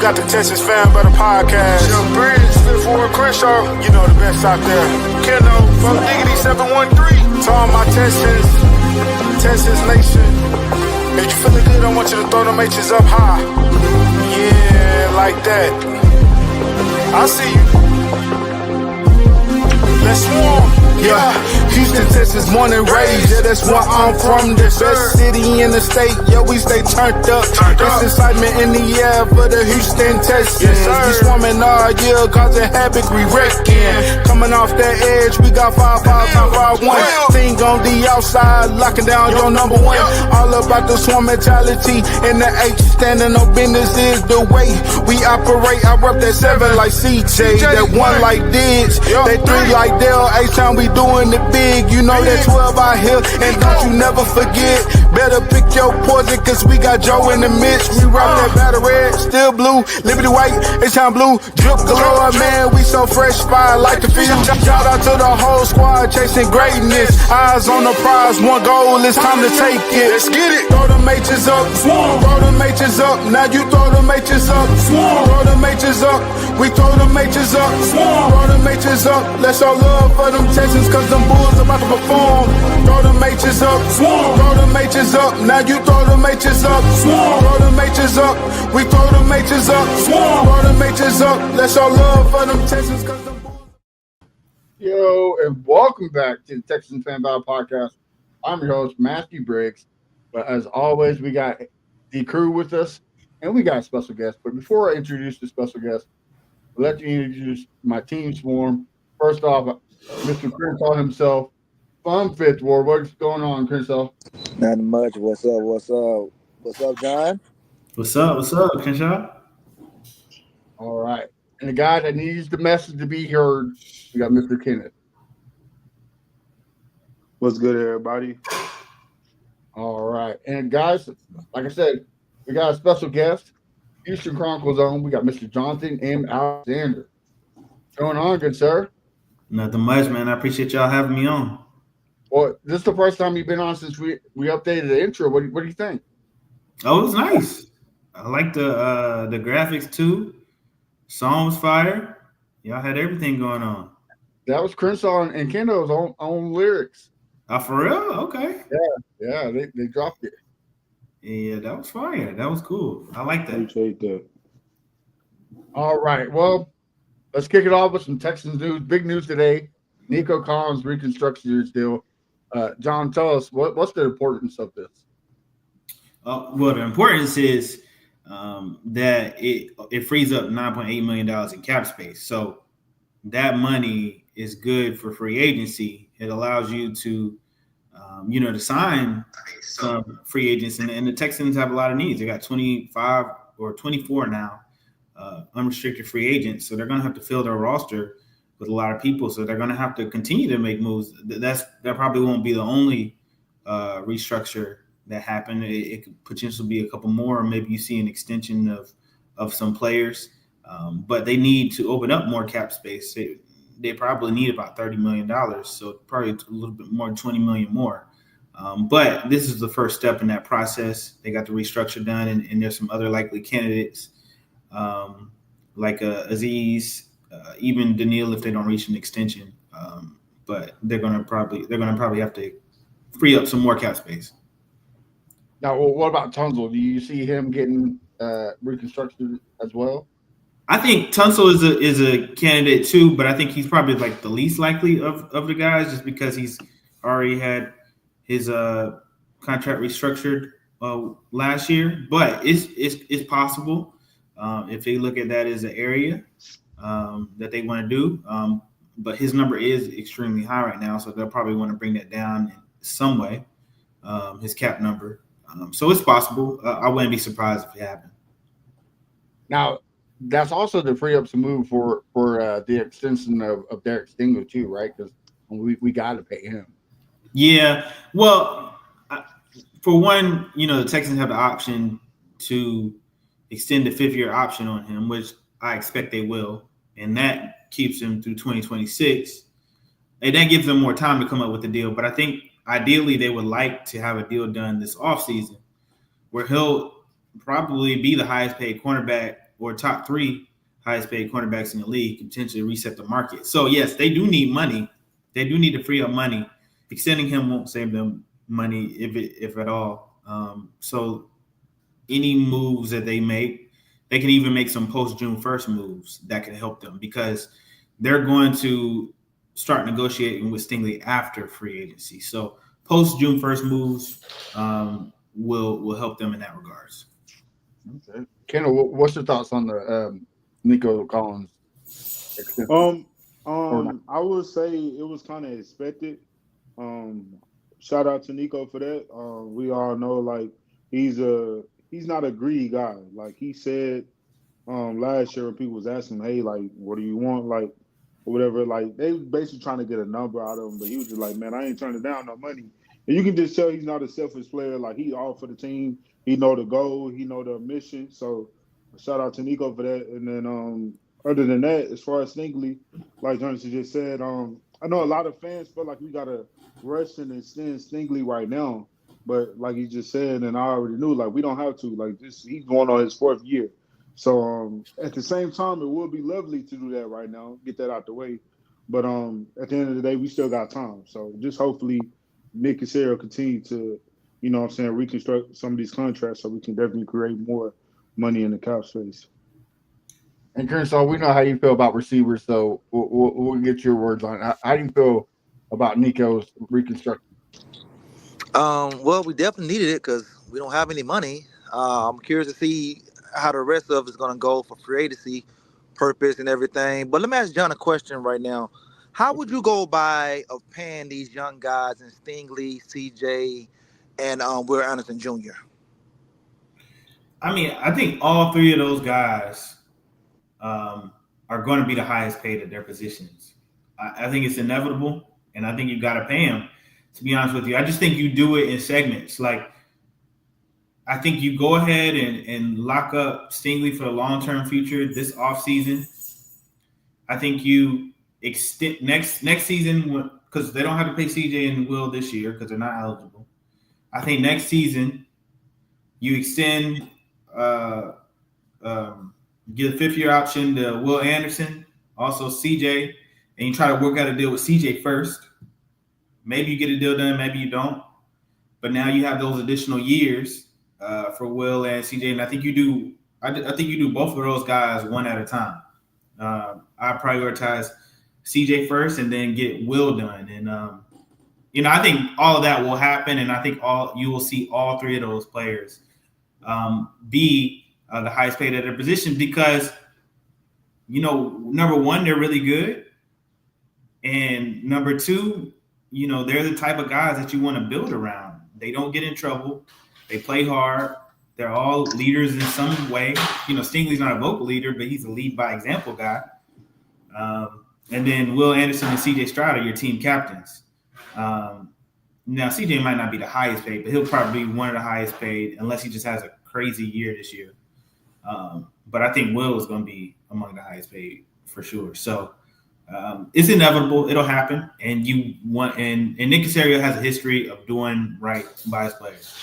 got the Texans Fan Better Podcast. Young Bridge, Fifth Ward Crenshaw. You know the best out there. Keno, from Diggity 713. To all my Texans Nation. If you feeling good, I want you to throw them H's up high. Yeah, like that. I see you. Let's swarm. Yeah, Houston, Texas, born and raised. Yeah, that's where I'm from. The best city in the state. Yeah, we stay turned up. There's excitement in the air for the Houston Texans. We swarming all year, causing havoc, we wrecking. Coming off that edge, we got 5-5-1. Thing on the outside, locking down your number one. All about the swarm mentality. And the H standing on business is the way we operate. I rep that 7 like CJ, that 1 like Diggs, that 3 like Dale. H-time we doing it big, you know that 12 out here, and don't you never forget, better pick your poison, cause we got Joe in the midst. We rock that battle red, still blue, Liberty white, H-time blue, drip galore, man, we so fresh, fire like the field. Shout out to the whole squad, chasing greatness, eyes on the prize, one goal, it's time to take it. Let's get it. Throw them H's up, throw them H's up, now you throw them H's up, throw them H's up, we throw them H's up, throw them H's up, let's all love for them Texans, cause them Bulls about to perform. Throw them H's up, throw them H's up, now you throw them H's up, throw them H's up, we throw them H's up, throw them H's up, let's all love for them Texans, cause them Bulls. Yo, and welcome back to the Texans Fan Battle Podcast. I'm your host, Matthew Briggs, but as always, we got the crew with us, and we got a special guest. But before I introduce the special guest, I'll let you introduce my team swarm. First off, Mr. Crenshaw himself from Fifth Ward. What's going on, Crenshaw? Nothing much. What's up? What's up? What's up, John? What's up? What's up, Crenshaw? All right. And the guy that needs the message to be heard, we got Mr. Kenneth. What's good, everybody? All right. And guys, like I said, we got a special guest, Houston Chronicle's own. We got Mr. Jonathan M. Alexander. What's going on, good sir? Nothing much, man. I appreciate y'all having me on. Well, this is the first time you've been on since we updated the intro. What do you think? Oh, it was nice. I like the graphics too. Song was fire. Y'all had everything going on. That was Crenshaw and Kendo's own lyrics. Oh, for real? Okay. Yeah, they dropped it. Yeah, that was fire. That was cool. I like that. Appreciate that. All right. Well, let's kick it off with some Texans news. Big news today. Nico Collins reconstruction his deal. John, tell us what's the importance of this? Well, the importance is that it frees up $9.8 million in cap space. So that money is good for free agency. It allows you to, to sign some free agents. And the Texans have a lot of needs. They got 25 or 24 now unrestricted free agents. So they're going to have to fill their roster with a lot of people. So they're going to have to continue to make moves. That probably won't be the only restructure that happened. It could potentially be a couple more, or maybe you see an extension of some players. But they need to open up more cap space. They probably need about $30 million, so probably a little bit more, $20 million more. But this is the first step in that process. They got the restructure done, and there's some other likely candidates like Aziz, even Daniil if they don't reach an extension. But they're gonna probably have to free up some more cap space. Now, what about Tunsil? Do you see him getting reconstructed as well? I think Tunsil is a candidate too, but I think he's probably like the least likely of the guys, just because he's already had his contract restructured last year. But it's possible if they look at that as an area that they want to do. But his number is extremely high right now, so they'll probably want to bring that down in some way, his cap number. So it's possible. I wouldn't be surprised if it happened. Now, that's also to free up some move for the extension of Derek Stingley too, right? Because we got to pay him. Yeah. Well, for one, the Texans have the option to extend the 5th-year option on him, which I expect they will, and that keeps him through 2026. And that gives them more time to come up with the deal. But I think ideally they would like to have a deal done this offseason where he'll probably be the highest paid cornerback or top 3 highest paid cornerbacks in the league, can potentially reset the market. So yes, they do need money. They do need to free up money. Extending him won't save them money if at all. So any moves that they make, they can even make some post June 1st moves that can help them, because they're going to start negotiating with Stingley after free agency. So post June 1st moves will help them in that regards. Okay. Kendall, what's your thoughts on the Nico Collins extension? I would say it was kind of expected. Shout out to Nico for that. We all know like he's not a greedy guy. Like he said last year when people was asking him, hey, like, what do you want? Like, or whatever. Like they basically trying to get a number out of him, but he was just like, man, I ain't turning down no money. And you can just tell he's not a selfish player. Like he all for the team. He know the goal. He know the mission. So shout out to Nico for that. And then other than that, as far as Stingley, like Jonathan just said, I know a lot of fans feel like we gotta rush and extend Stingley right now. But like he just said, and I already knew, like we don't have to. Like this, he's going on his 4th year. So at the same time, it would be lovely to do that right now, get that out the way. But at the end of the day, we still got time. So just hopefully Nick Casario continue to, you know what I'm saying, reconstruct some of these contracts so we can definitely create more money in the cap space. And Kershaw, we know how you feel about receivers, so we'll get your words on it. How do you feel about Nico's reconstruction? Well, we definitely needed it because we don't have any money. I'm curious to see how the rest of it's going to go for free agency purpose and everything. But let me ask John a question right now. How would you go by of paying these young guys in Stingley, CJ, and Will Anderson Jr.? I mean, I think all 3 of those guys are going to be the highest paid at their positions. I think it's inevitable, and I think you got to pay them. To be honest with you, I just think you do it in segments. Like, I think you go ahead and lock up Stingley for the long-term future this offseason. I think you extend next season, because they don't have to pay CJ and Will this year because they're not eligible. I think next season you extend, give a 5th-year option to Will Anderson, also CJ, and you try to work out a deal with CJ first. Maybe you get a deal done, maybe you don't. But now you have those additional years for Will and CJ, and I think you do. I think you do both of those guys one at a time. I prioritize CJ first, and then get Will done. And I think all of that will happen, and I think you will see all 3 of those players be the highest paid at their position because, number one, they're really good, and number 2, they're the type of guys that you want to build around. They don't get in trouble. They play hard. They're all leaders in some way. Stingley's not a vocal leader, but he's a lead by example guy. And then Will Anderson and CJ Stroud are your team captains. Now, CJ might not be the highest paid, but he'll probably be one of the highest paid unless he just has a crazy year this year. But I think Will is going to be among the highest paid for sure. So it's inevitable. It'll happen. And and Nick Casario has a history of doing right by his players.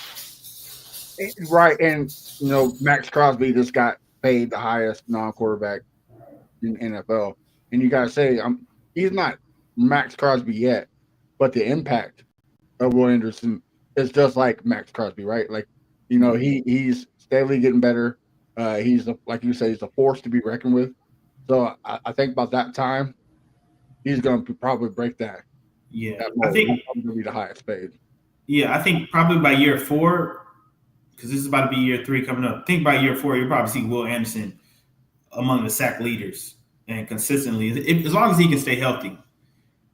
Right, and Max Crosby just got paid the highest non-quarterback in NFL, and you gotta say, he's not Max Crosby yet, but the impact of Will Anderson is just like Max Crosby, right? Like, he's steadily getting better. He's like you say, he's a force to be reckoned with. So I think about that time, he's going to probably break that. Yeah, I think he's going to be the highest paid. Yeah, I think probably by year 4. Because this is about to be year 3 coming up. I think by year 4, you'll probably see Will Anderson among the sack leaders and consistently, as long as he can stay healthy.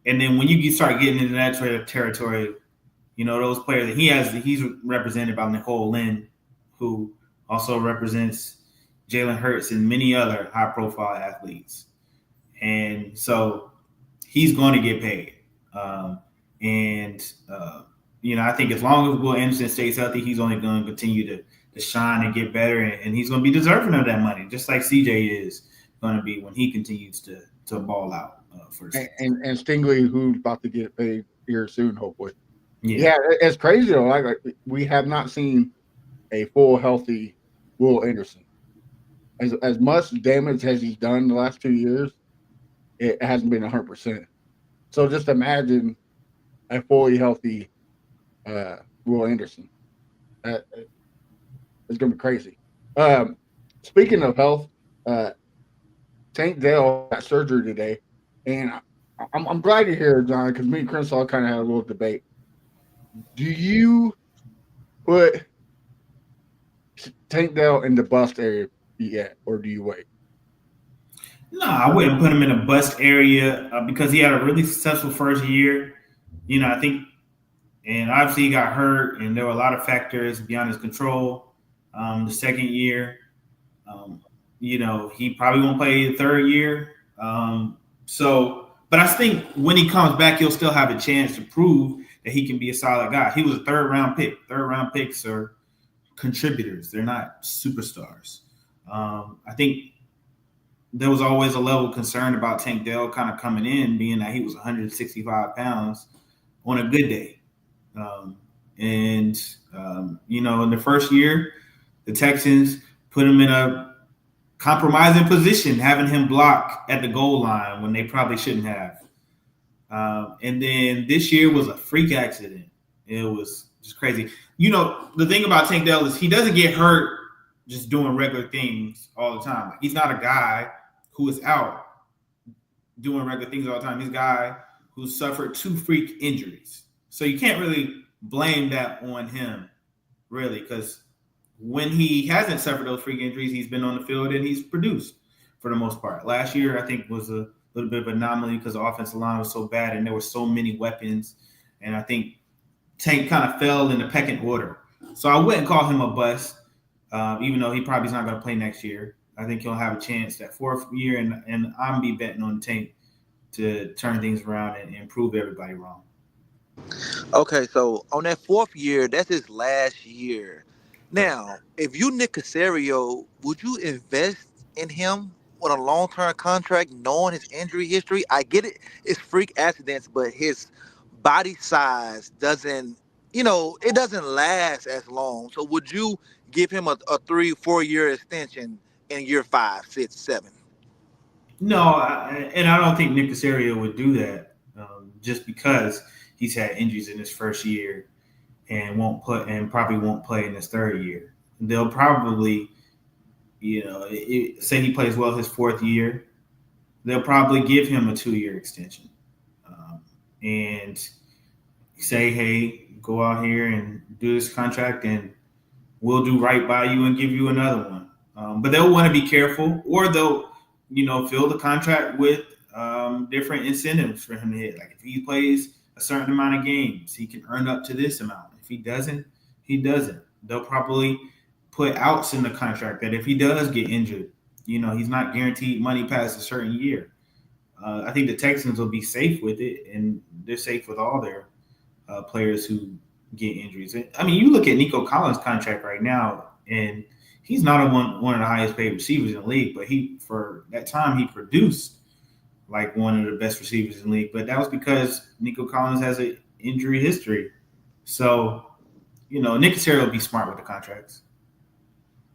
And then when you start getting into that territory, those players he's represented by Nicole Lynn, who also represents Jalen Hurts and many other high-profile athletes. And so he's going to get paid. I think as long as Will Anderson stays healthy, he's only going to continue to shine and get better, and he's going to be deserving of that money, just like CJ is going to be when he continues to ball out. And Stingley, who's about to get paid here soon, hopefully. Yeah, it's crazy though. Like we have not seen a full healthy Will Anderson. as much damage as he's done the last 2 years, it hasn't been 100%. So just imagine a fully healthy Will Anderson. It's gonna be crazy. Speaking of health, Tank Dell got surgery today, and I'm glad you're here, John, because me and Crenshaw kind of had a little debate. Do you put Tank Dell in the bust area yet, or do you wait? No, I wouldn't put him in a bust area because he had a really successful first year. I think, and obviously he got hurt, and there were a lot of factors beyond his control. The second year, he probably won't play the third year. But I think when he comes back, he'll still have a chance to prove that he can be a solid guy. He was a third round pick. Third round picks are contributors; they're not superstars. I think there was always a level of concern about Tank Dell kind of coming in, being that he was 165 pounds on a good day. In the first year, the Texans put him in a compromising position, having him block at the goal line when they probably shouldn't have. And then this year was a freak accident. It was just crazy. The thing about Tank Dell is he doesn't get hurt just doing regular things all the time. He's not a guy who is out doing regular things all the time. He's a guy who suffered 2 freak injuries. So you can't really blame that on him, really, because when he hasn't suffered those freak injuries, he's been on the field and he's produced for the most part. Last year, I think, was a little bit of an anomaly because the offensive line was so bad and there were so many weapons. And I think Tank kind of fell in the pecking order. So I wouldn't call him a bust, even though he probably is not going to play next year. I think he'll have a chance that fourth year, and I'm be betting on Tank to turn things around and prove everybody wrong. Okay, so on that fourth year, that's his last year. Now, if you Nick Caserio, would you invest in him on a long-term contract, knowing his injury history? I get it; it's freak accidents, but his body size doesn't, it doesn't last as long. So, would you give him a 3-4 year extension in year 5, 6, 7? No, and I don't think Nick Caserio would do that just because he's had injuries in his first year and probably won't play in his third year. They'll probably, say he plays well his fourth year, they'll probably give him a 2-year extension and say, hey, go out here and do this contract and we'll do right by you and give you another one. But they'll want to be careful, or they'll, fill the contract with different incentives for him to hit. Like if he plays a certain amount of games, he can earn up to this amount. If he doesn't, he doesn't. They'll probably put outs in the contract that if he does get injured, he's not guaranteed money past a certain year. I think the Texans will be safe with it, and they're safe with all their players who get injuries. I mean, you look at Nico Collins' contract right now, and he's not one of the highest paid receivers in the league, but for that time he produced like one of the best receivers in the league. But that was because Nico Collins has an injury history. So, Nick Caserio will be smart with the contracts.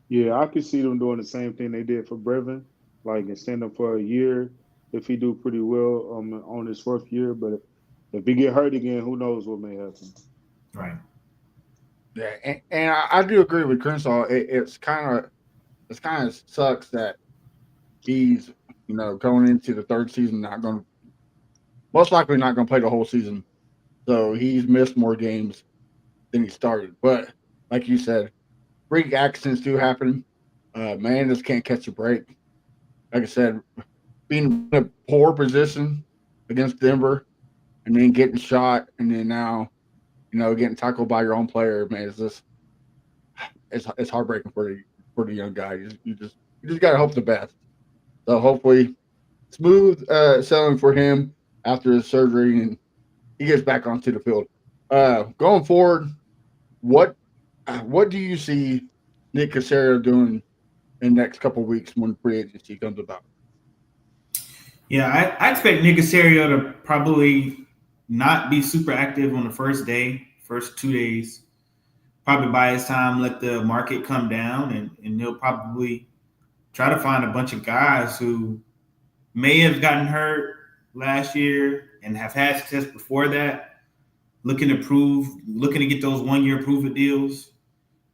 Yeah, I could see them doing the same thing they did for Brevin, like extend him for a year if he do pretty well on his fourth year. But if he get hurt again, who knows what may happen. Right. Yeah, and I do agree with Crenshaw. It's kind of sucks that he's going into the third season most likely not going to play the whole season. So he's missed more games than he started. But like you said, freak accidents do happen. Man just can't catch a break. Like I said, being in a poor position against Denver and then getting shot and then now getting tackled by your own player, man, it's heartbreaking for the young guy. You just gotta hope the best. So hopefully, smooth sailing for him after his surgery and he gets back onto the field. Going forward, what do you see Nick Caserio doing in the next couple of weeks when free agency comes about? Yeah, I expect Nick Caserio to probably not be super active on the first 2 days. Probably by his time, let the market come down, and he'll probably try to find a bunch of guys who may have gotten hurt last year and have had success before that, looking to get those 1 year prove-it deals,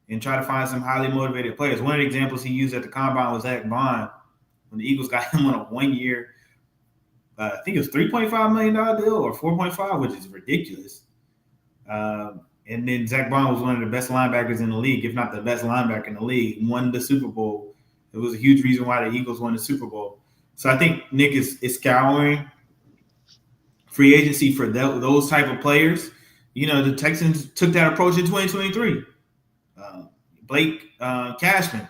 and try to find some highly motivated players. One of the examples he used at the combine was Zach Bond, when the Eagles got him on a 1 year, I think it was $3.5 million deal or 4.5, which is ridiculous. And then Zach Bond was one of the best linebackers in the league, if not the best linebacker in the league, won the Super Bowl. It was a huge reason why the Eagles won the Super Bowl. So I think Nick is scouring free agency for those type of players. The Texans took that approach in 2023. Blake Cashman,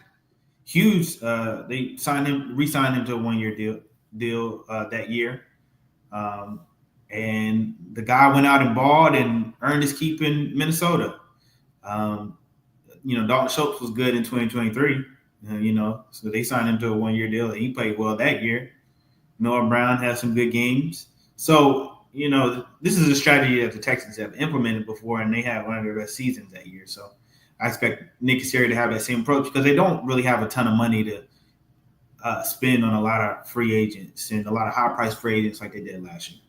huge. They re-signed him to a 1 year deal that year. And the guy went out and balled and earned his keep in Minnesota. Dalton Schultz was good in 2023. So they signed him to a 1 year deal, and he played well that year. Noah Brown had some good games. So, this is a strategy that the Texans have implemented before, and they had one of their best seasons that year. So I expect Nick Caserio to have that same approach, because they don't really have a ton of money to spend on a lot of free agents and a lot of high-priced free agents like they did last year.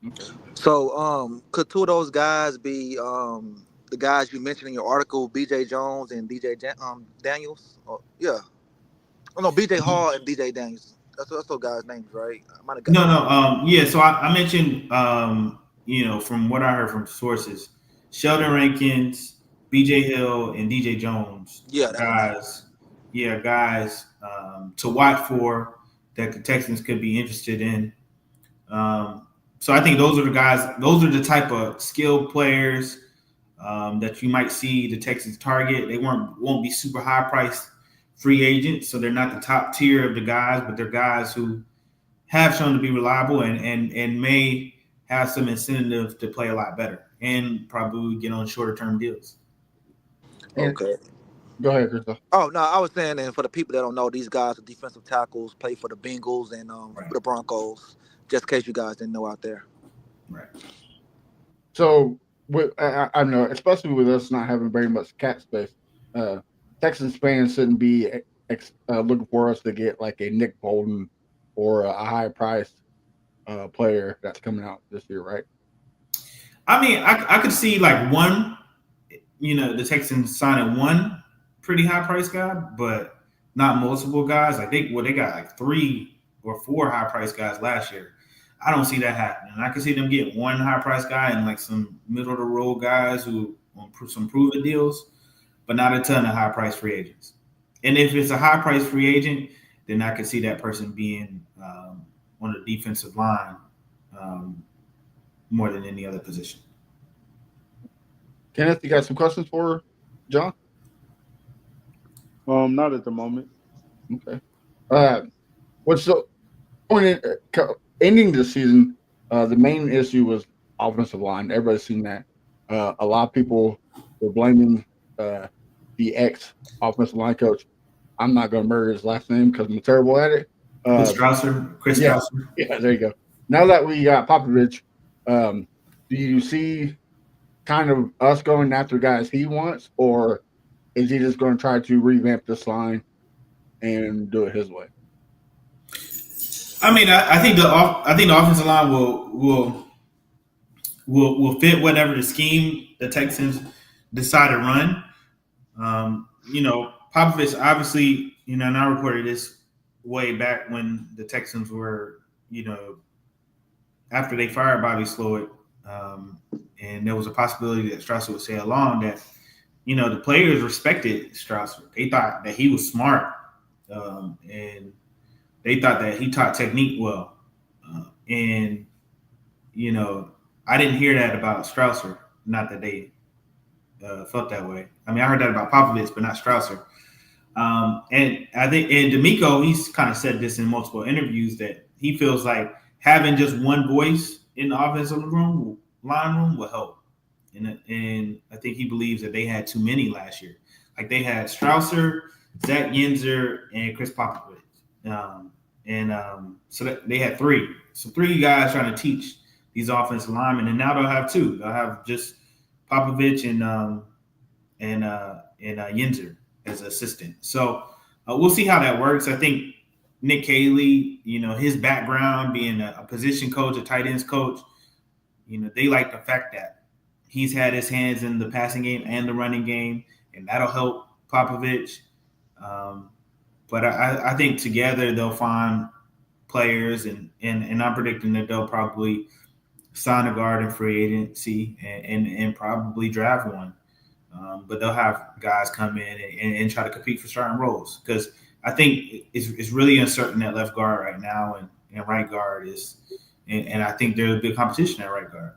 Okay. So, could two of those guys be the guys you mentioned in your article, B.J. Jones and D.J. Daniels? B.J. Hall and D.J. Daniels. That's those guys' names, right? I might have got No. Yeah. So I mentioned, from what I heard from sources, Sheldon Rankins, B.J. Hill, and D.J. Jones. Yeah, guys to watch for that the Texans could be interested in. So I think those are the guys. Those are the type of skilled players that you might see the Texans target. They won't be super high priced free agents, so they're not the top tier of the guys, but they're guys who have shown to be reliable and may have some incentive to play a lot better and probably get on shorter term deals. Okay. Go ahead, Christoph. Oh, no, I was saying, and for the people that don't know, these guys are defensive tackles, play for the Bengals and the Broncos, just in case you guys didn't know out there. Right. So, I know, especially with us not having very much cap space, Texans fans shouldn't be looking for us to get like a Nick Bolton or a high-priced player that's coming out this year, right? I mean, I could see like one, the Texans signing one pretty high-priced guy, but not multiple guys. Like they got like 3 or 4 high-priced guys last year. I don't see that happening. I could see them getting one high-priced guy and like some middle-of-the-road guys who want some proven deals, but not a ton of high-priced free agents. And if it's a high-priced free agent, then I could see that person being on the defensive line more than any other position. Kenneth, you got some questions for John? Not at the moment. Okay. What's the ending the season? The main issue was offensive line. Everybody's seen that. A lot of people were blaming the ex-offensive line coach. I'm not going to murder his last name because I'm terrible at it. Chris Strausser. Yeah, there you go. Now that we got Popovich, do you see kind of us going after guys he wants, or is he just going to try to revamp this line and do it his way? I mean, I think the offensive line will fit whatever the scheme the Texans decide to run. Popovich obviously, and I reported this way back when the Texans were, after they fired Bobby Slowick, and there was a possibility that Strausser would stay along, that, the players respected Strausser. They thought that he was smart, and they thought that he taught technique well. I didn't hear that about Strausser, not that they felt that way. I mean, I heard that about Popovich, but not Strausser. And I think, and D'Amico, he's kind of said this in multiple interviews, that he feels like having just one voice in the offensive line room will help. And I think he believes that they had too many last year. Like they had Strausser, Zach Yenzer, and Chris Popovich. So that they had 3. So 3 guys trying to teach these offensive linemen, and now they'll have 2. They'll have just Popovich and Yenzer as an assistant. So we'll see how that works. I think Nick Caley, his background being a position coach, a tight ends coach, they like the fact that he's had his hands in the passing game and the running game, and that'll help Popovich. But I think together they'll find players, and I'm predicting that they'll probably sign a guard in free agency and probably draft one. But they'll have guys come in and try to compete for starting roles, because I think it's really uncertain at left guard right now, and right guard is, and I think there's a big competition at right guard.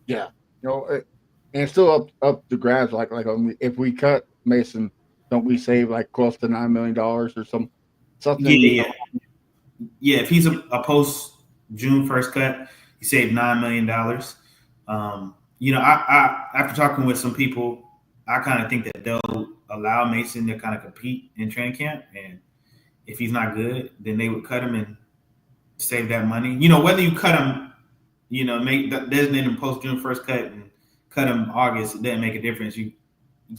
Yeah, and it's still up to grabs. Like if we cut Mason, don't we save like close to $9 million or something? Yeah. If he's a post June 1st cut, he saved $9 million. I after talking with some people, I kind of think that they'll allow Mason to kind of compete in training camp, and if he's not good, then they would cut him and save that money. Whether you cut him, designate him post June 1st cut and cut him August, it doesn't make a difference. You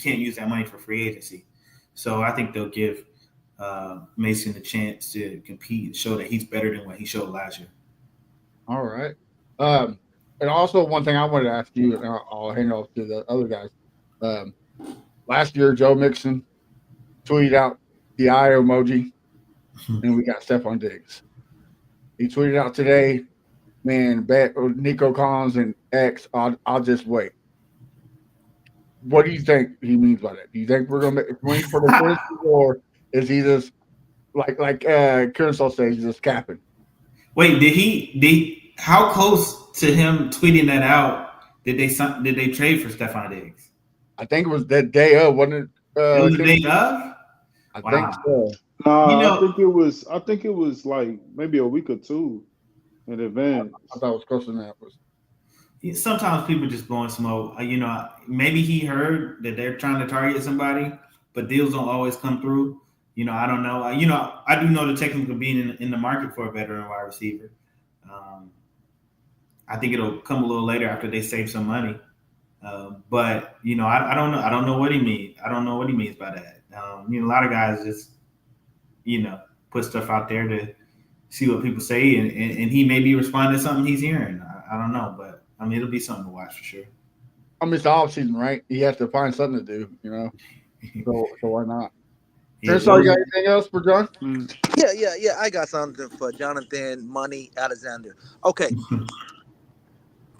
can't use that money for free agency. So I think they'll give Mason a chance to compete and show that he's better than what he showed last year. All right. And also one thing I wanted to ask you, and I'll hand it off to the other guys. Last year, Joe Mixon tweeted out the eye emoji, and we got Stephon Diggs. He tweeted out today, man, Nico Collins and X, I'll just wait. What do you think he means by that? Do you think we're going to win for the first, or is he just like Kearsall says, he's just capping? Wait, how close to him tweeting that out did they trade for Stephon Diggs? I think it was that day of, wasn't it? It was the day of? I think so. I think it was like maybe a week or two in advance. I thought it was closer than that. Sometimes people just blowing smoke. Maybe he heard that they're trying to target somebody, but deals don't always come through. I don't know. I do know the Texans will be in the market for a veteran wide receiver. I think it'll come a little later after they save some money. But I don't know. I don't know what he means. I don't know what he means by that. A lot of guys just put stuff out there to see what people say, and he may be responding to something he's hearing. I don't know, but it'll be something to watch for sure. It's the off season, right? He has to find something to do, So why not? Chris, you got anything else for John? Yeah. I got something for Jonathan Money Alexander. Okay.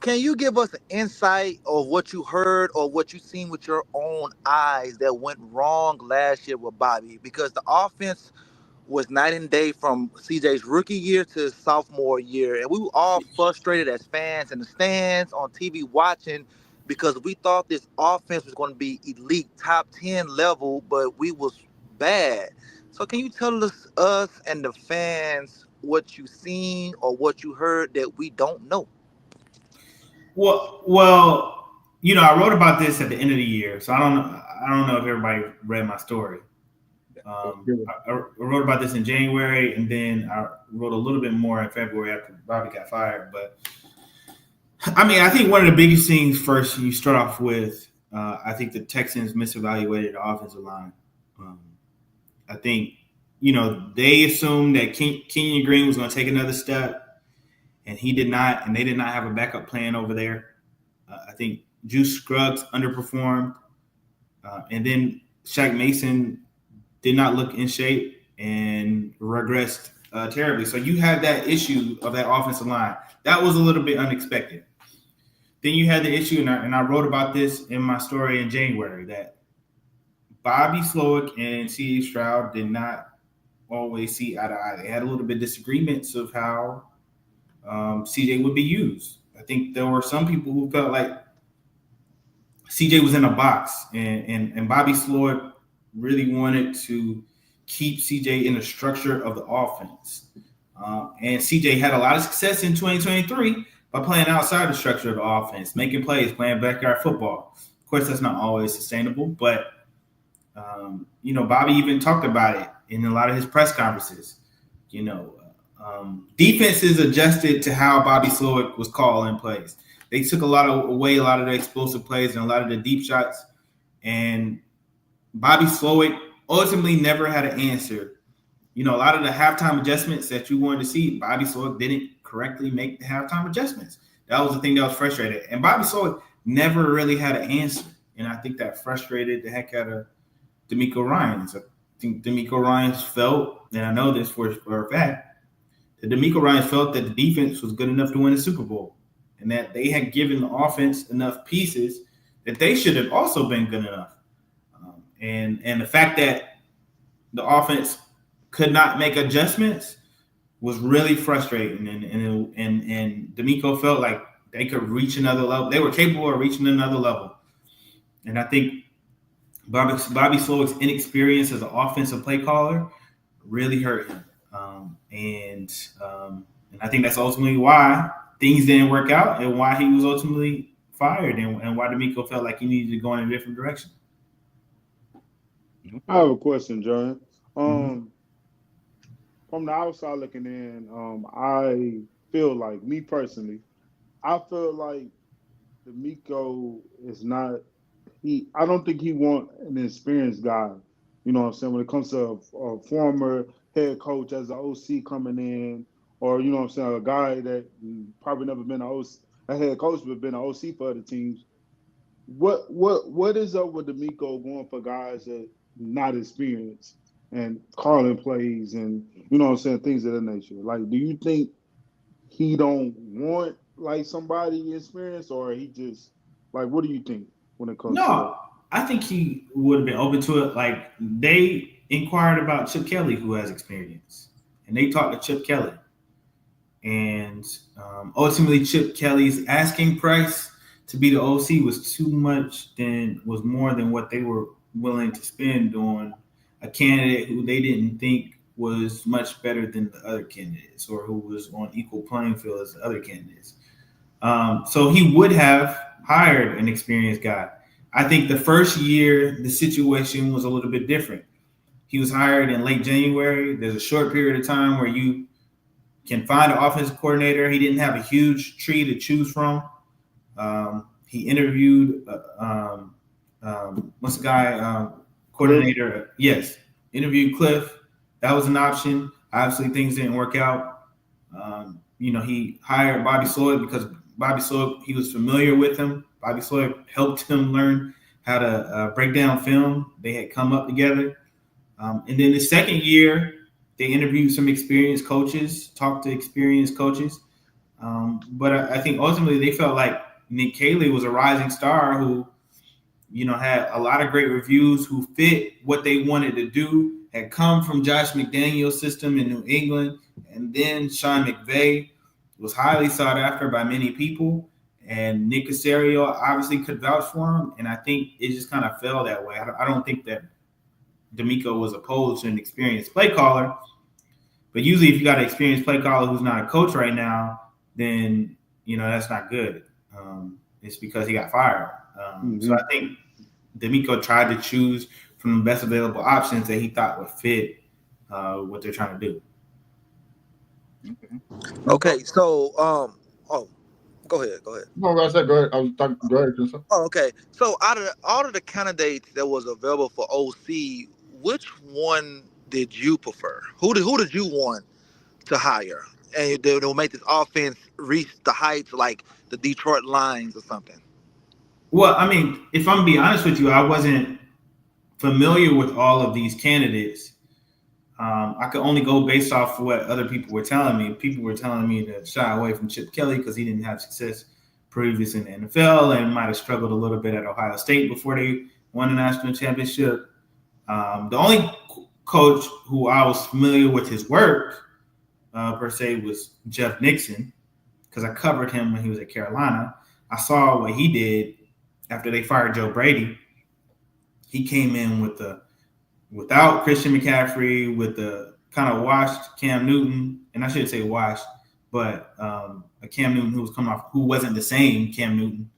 Can you give us an insight of what you heard or what you seen with your own eyes that went wrong last year with Bobby? Because the offense was night and day from CJ's rookie year to his sophomore year. And we were all frustrated as fans in the stands, on TV watching, because we thought this offense was going to be elite, top 10 level, but we was bad. So can you tell us and the fans what you seen or what you heard that we don't know? Well, I wrote about this at the end of the year, so I don't know if everybody read my story. I wrote about this in January, and then I wrote a little bit more in February after Bobby got fired. But I think one of the biggest things first, you start off with, I think the Texans misevaluated the offensive line. I think, they assumed that Kenyon Green was going to take another step. And he did not, and they did not have a backup plan over there. I think Juice Scruggs underperformed. And then Shaq Mason did not look in shape and regressed terribly. So you had that issue of that offensive line. That was a little bit unexpected. Then you had the issue, and I wrote about this in my story in January, that Bobby Slowick and C.A. Stroud did not always see eye to eye. They had a little bit of disagreements of how CJ would be used. I think there were some people who felt like CJ was in a box, and Bobby Slowick really wanted to keep CJ in the structure of the offense. And CJ had a lot of success in 2023 by playing outside the structure of the offense, making plays, playing backyard football. Of course, that's not always sustainable, but Bobby even talked about it in a lot of his press conferences. Defenses adjusted to how Bobby Slowick was calling plays. They took away a lot of the explosive plays and a lot of the deep shots. And Bobby Slowick ultimately never had an answer. A lot of the halftime adjustments that you wanted to see, Bobby Slowick didn't correctly make the halftime adjustments. That was the thing that was frustrating. And Bobby Slowick never really had an answer. And I think that frustrated the heck out of D'Amico Ryans. I think D'Amico Ryans felt, and I know this for a fact, that D'Amico Ryans felt that the defense was good enough to win the Super Bowl and that they had given the offense enough pieces that they should have also been good enough. And the fact that the offense could not make adjustments was really frustrating. And D'Amico felt like they could reach another level. They were capable of reaching another level. And I think Bobby Slowick's inexperience as an offensive play caller really hurt him. And I think that's ultimately why things didn't work out and why he was ultimately fired and why D'Amico felt like he needed to go in a different direction. I have a question, John. From the outside looking in, I feel like, me personally, I feel like D'Amico is not. I don't think he want an experienced guy. You know what I'm saying? When it comes to a former head coach as an OC coming in, or you know what I'm saying, a guy that probably never been a head coach, but been an OC for other teams. What is up with D'Amico going for guys that not experienced and calling plays and you know what I'm saying, things of that nature? Like, do you think he don't want like somebody experienced, or he just like, what do you think when it comes to that? No, I think he would have been open to it. Like, they inquired about Chip Kelly, who has experience, and they talked to Chip Kelly. And ultimately, Chip Kelly's asking price to be the OC was more than what they were willing to spend on a candidate who they didn't think was much better than the other candidates or who was on equal playing field as the other candidates. So he would have hired an experienced guy. I think the first year, the situation was a little bit different. He was hired in late January. There's a short period of time where you can find an offensive coordinator. He didn't have a huge tree to choose from. He interviewed, what's the guy, coordinator? Yes, interviewed Cliff. That was an option. Obviously, things didn't work out. He hired Bobby Slowick because Bobby Slowick, he was familiar with him. Bobby Slowick helped him learn how to break down film. They had come up together. And then the second year, they interviewed some experienced coaches, talked to experienced coaches. But I think ultimately they felt like Nick Caley was a rising star who, had a lot of great reviews, who fit what they wanted to do, had come from Josh McDaniel's system in New England. And then Sean McVay was highly sought after by many people. And Nick Caserio obviously could vouch for him. And I think it just kind of fell that way. I don't think that D'Amico was opposed to an experienced play caller. But usually if you got an experienced play caller who's not a coach right now, then, that's not good. It's because he got fired. So I think D'Amico tried to choose from the best available options that he thought would fit what they're trying to do. Okay, so go ahead. No, I said go ahead. I was talking. Go ahead. Oh, okay. So out of the candidates that was available for OC, which one did you prefer? Who did you want to hire? And they'll make this offense reach the heights like the Detroit Lions or something. Well, I mean, if I'm being honest with you, I wasn't familiar with all of these candidates. I could only go based off of what other people were telling me. People were telling me to shy away from Chip Kelly because he didn't have success previous in the NFL and might have struggled a little bit at Ohio State before they won the national championship. The only coach who I was familiar with his work, per se, was Jeff Nixon, because I covered him when he was at Carolina. I saw what he did after they fired Joe Brady. He came in without Christian McCaffrey, with the kind of washed Cam Newton, and I shouldn't say washed, but a Cam Newton who wasn't the same Cam Newton.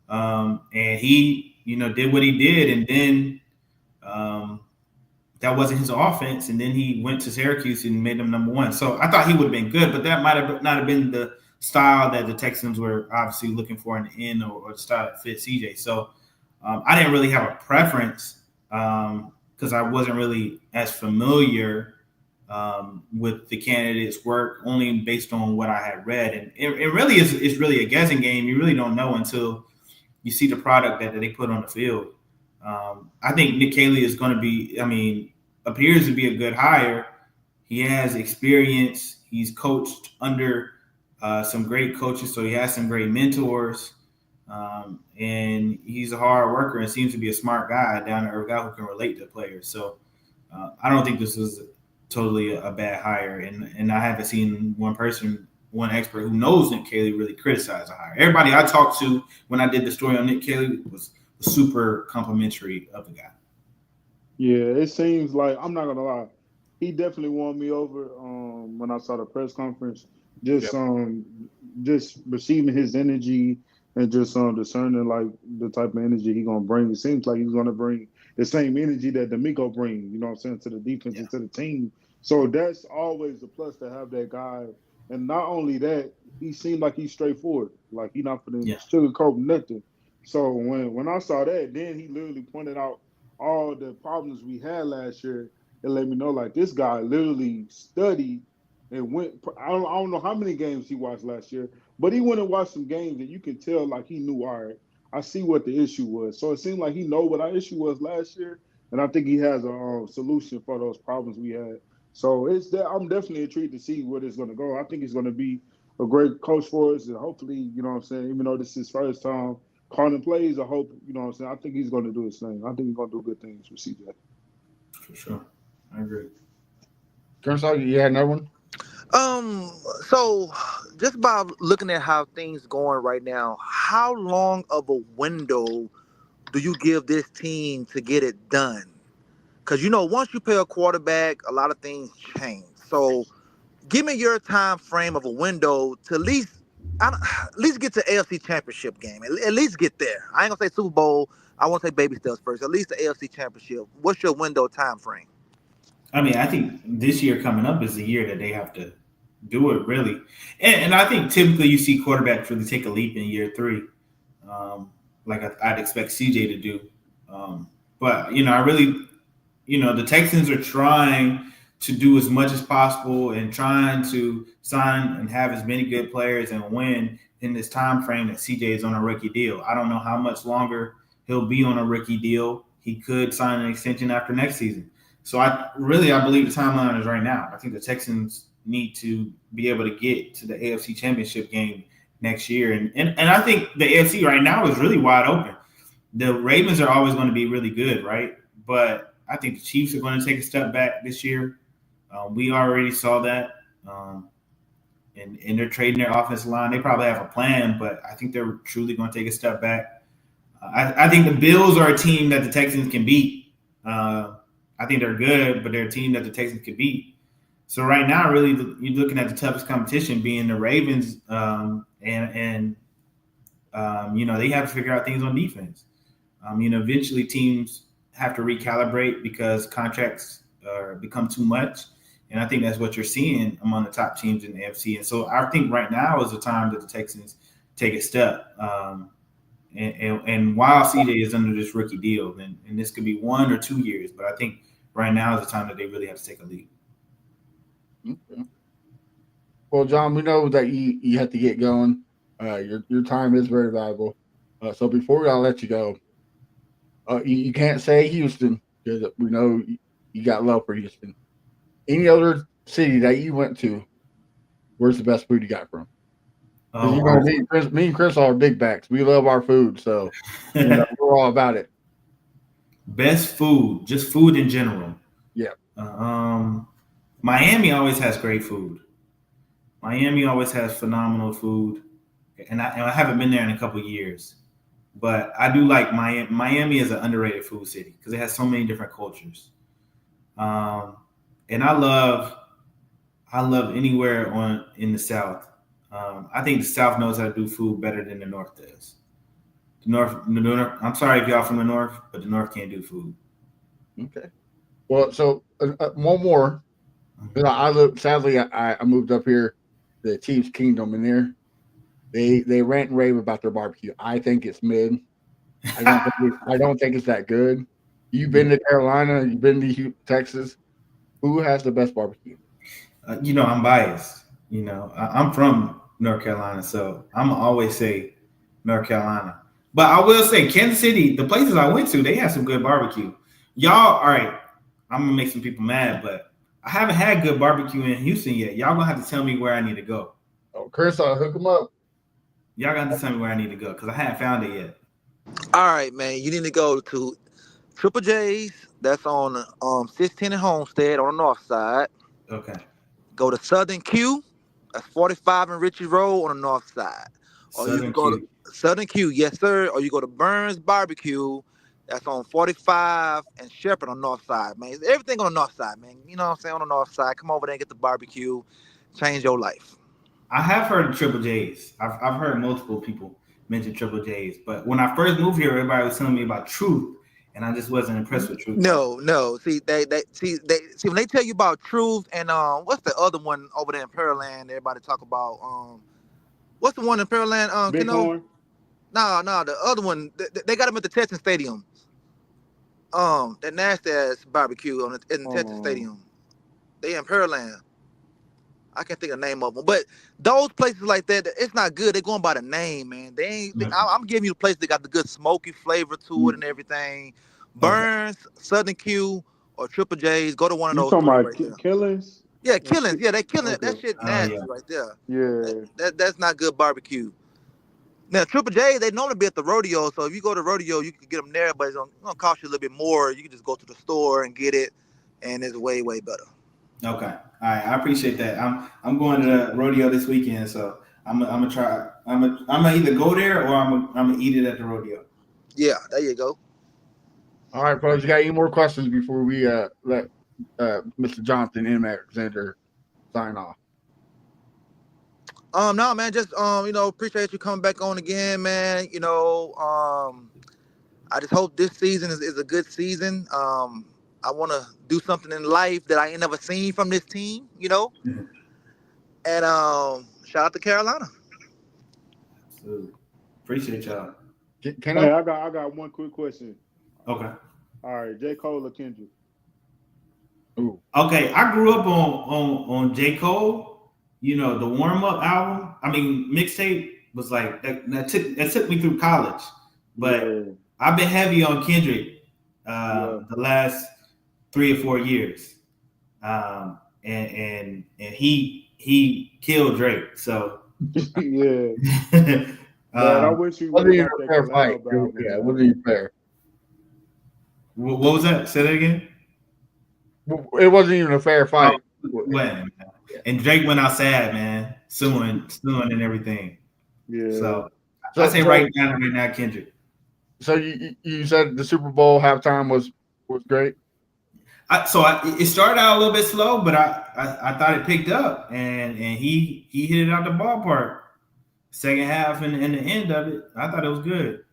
And he, did what he did, and then that wasn't his offense, and then he went to Syracuse and made them number one. So I thought he would have been good, but that might have not have been the style that the Texans were obviously looking for in the end, or the style that fit CJ. So I didn't really have a preference. because I wasn't really as familiar with the candidates' work, only based on what I had read. And it really is, it's really a guessing game. You really don't know until you see the product that they put on the field. I think Nick Caley is going to be, appears to be a good hire. He has experience. He's coached under some great coaches, so he has some great mentors. And he's a hard worker and seems to be a smart guy, down-to-earth guy who can relate to players. So I don't think this is totally a bad hire. And I haven't seen one expert who knows Nick Caley really criticize a hire. Everybody I talked to when I did the story on Nick Caley was super complimentary of the guy. Yeah, it seems like, I'm not gonna lie, he definitely won me over when I saw the press conference. Just receiving his energy and just discerning like the type of energy he's gonna bring. It seems like he's gonna bring the same energy that D'Amico brings, you know what I'm saying, to the defense and to the team. So that's always a plus to have that guy. And not only that, he seemed like he's straightforward. Like he's not gonna sugarcoat nothing. So when I saw that, then he literally pointed out all the problems we had last year and let me know like this guy literally studied and went. I don't know how many games he watched last year, but he went and watched some games and you can tell like he knew, all right, I see what the issue was. So it seemed like he know what our issue was last year, and I think he has a solution for those problems we had. So I'm definitely intrigued to see where it's going to go. I think he's going to be a great coach for us, and hopefully, you know what I'm saying, even though this is his first time calling plays, I hope, you know what I'm saying, I think he's going to do his thing. I think he's going to do good things for CJ. For sure. I agree. Kershaw, you had another one? So just by looking at how things going right now, how long of a window do you give this team to get it done? Because, once you pay a quarterback, a lot of things change. So give me your time frame of a window to at least get to AFC Championship game. At least get there. I ain't going to say Super Bowl. I want to say baby steps first. At least the AFC Championship. What's your window time frame? I think this year coming up is the year that they have to do it, really. And I think typically you see quarterbacks really take a leap in year 3, like I'd expect CJ to do. But, I really, the Texans are trying to do as much as possible and trying to sign and have as many good players and win in this time frame that CJ is on a rookie deal. I don't know how much longer he'll be on a rookie deal. He could sign an extension after next season. So I believe the timeline is right now. I think the Texans need to be able to get to the AFC Championship game next year. And I think the AFC right now is really wide open. The Ravens are always going to be really good, right? But I think the Chiefs are going to take a step back this year. We already saw that. And they're trading their offensive line. They probably have a plan, but I think they're truly going to take a step back. I think the Bills are a team that the Texans can beat. I think they're good, but they're a team that the Texans can beat. So right now, really, you're looking at the toughest competition being the Ravens, and they have to figure out things on defense. Eventually teams have to recalibrate because contracts become too much, and I think that's what you're seeing among the top teams in the AFC. And so I think right now is the time that the Texans take a step. And while CJ is under this rookie deal, and this could be 1 or 2 years, but I think right now is the time that they really have to take a lead. Okay. Well, John, we know that you have to get going. Your time is very valuable. So before I let you go, you can't say Houston because we know you got love for Houston. Any other city that you went to, where's the best food you got from? Me and Chris are big backs. We love our food, so we're all about it. Best food, just food in general. Yeah. Miami always has great food. Miami always has phenomenal food, and I haven't been there in a couple of years, but I do like Miami. Miami is an underrated food city because it has so many different cultures. And I love anywhere in the South. I think the South knows how to do food better than the North does. The North. I'm sorry if y'all from the North, but the North can't do food. Okay. Well, so one more. Sadly, I moved up here, the Chiefs Kingdom, and they rant and rave about their barbecue. I think it's mid. I don't think it's that good. You've been to Carolina. You've been to Texas. Who has the best barbecue? I'm biased. I'm from North Carolina, so I'm always say North Carolina. But I will say Kansas City, the places I went to, they had some good barbecue. Y'all, all right, I'm gonna make some people mad, but I haven't had good barbecue in Houston yet. Y'all gonna have to tell me where I need to go. Oh, Chris, I'll hook him up. Y'all got to tell me where I need to go because I haven't found it yet. All right, man. You need to go to Triple J's. That's on 16 and Homestead on the north side. Okay. Go to Southern Q. That's 45 and Ritchie Road on the north side. Or you can Southern go to Q. Southern Q, yes, sir. Or you go to Burns Barbecue. That's on 45 and Shepherd on the north side, man. It's everything on the north side, man. You know what I'm saying? On the north side. Come over there and get the barbecue. Change your life. I have heard of Triple J's. I've heard multiple people mention Triple J's, but when I first moved here, everybody was telling me about Truth, and I just wasn't impressed with Truth. No. See, they when they tell you about Truth and what's the other one over there in Pearland? Everybody talk about what's the one in Pearland? Keno? Bighorn. No, the other one. They got them at the Texans Stadium. That nasty ass barbecue in the Texas Stadium. They in Pearland. I can't think of the name of them, but those places like that, it's not good. They're going by the name, man. They ain't. I'm giving you the place that got the good smoky flavor to it and everything. Burns, Southern Q, or Triple J's. Go to one of You those talking three about right there. Killings? Yeah, Killings. Yeah, they killing it. Okay. That shit nasty right there. Yeah. That's not good barbecue. Now Triple J, they normally be at the rodeo, so if you go to rodeo, you can get them there, but it's gonna cost you a little bit more. You can just go to the store and get it, and it's way better. Okay. All right. I appreciate that. I'm going to the rodeo this weekend, so I'm gonna try. I'm gonna either go there or I'm gonna eat it at the rodeo. Yeah, there you go. All right, fellas. You got any more questions before we let Mr. Jonathan M. Alexander sign off? No, man, just appreciate you coming back on again, man. I just hope this season is a good season. I want to do something in life that I ain't never seen from this team, And shout out to Carolina. Absolutely. Appreciate y'all. Can Hey, I got one quick question. Okay. All right, J. Cole or Kendrick? Ooh. Okay. I grew up on J. Cole. The warm up album. I mean, mixtape was like that took me through college, but I've been heavy on Kendrick the last 3 or 4 years, and he killed Drake. So Yeah. Man, I wish you would have got that fair fight. collab album. Yeah, it wasn't even fair. What was that? Say that again. It wasn't even a fair fight. When and Drake went outside, man, suing and everything. Yeah. So I say right now, Kendrick. So you said the Super Bowl halftime was great. It started out a little bit slow, but I thought it picked up, and he hit it out the ballpark. Second half and the end of it, I thought it was good.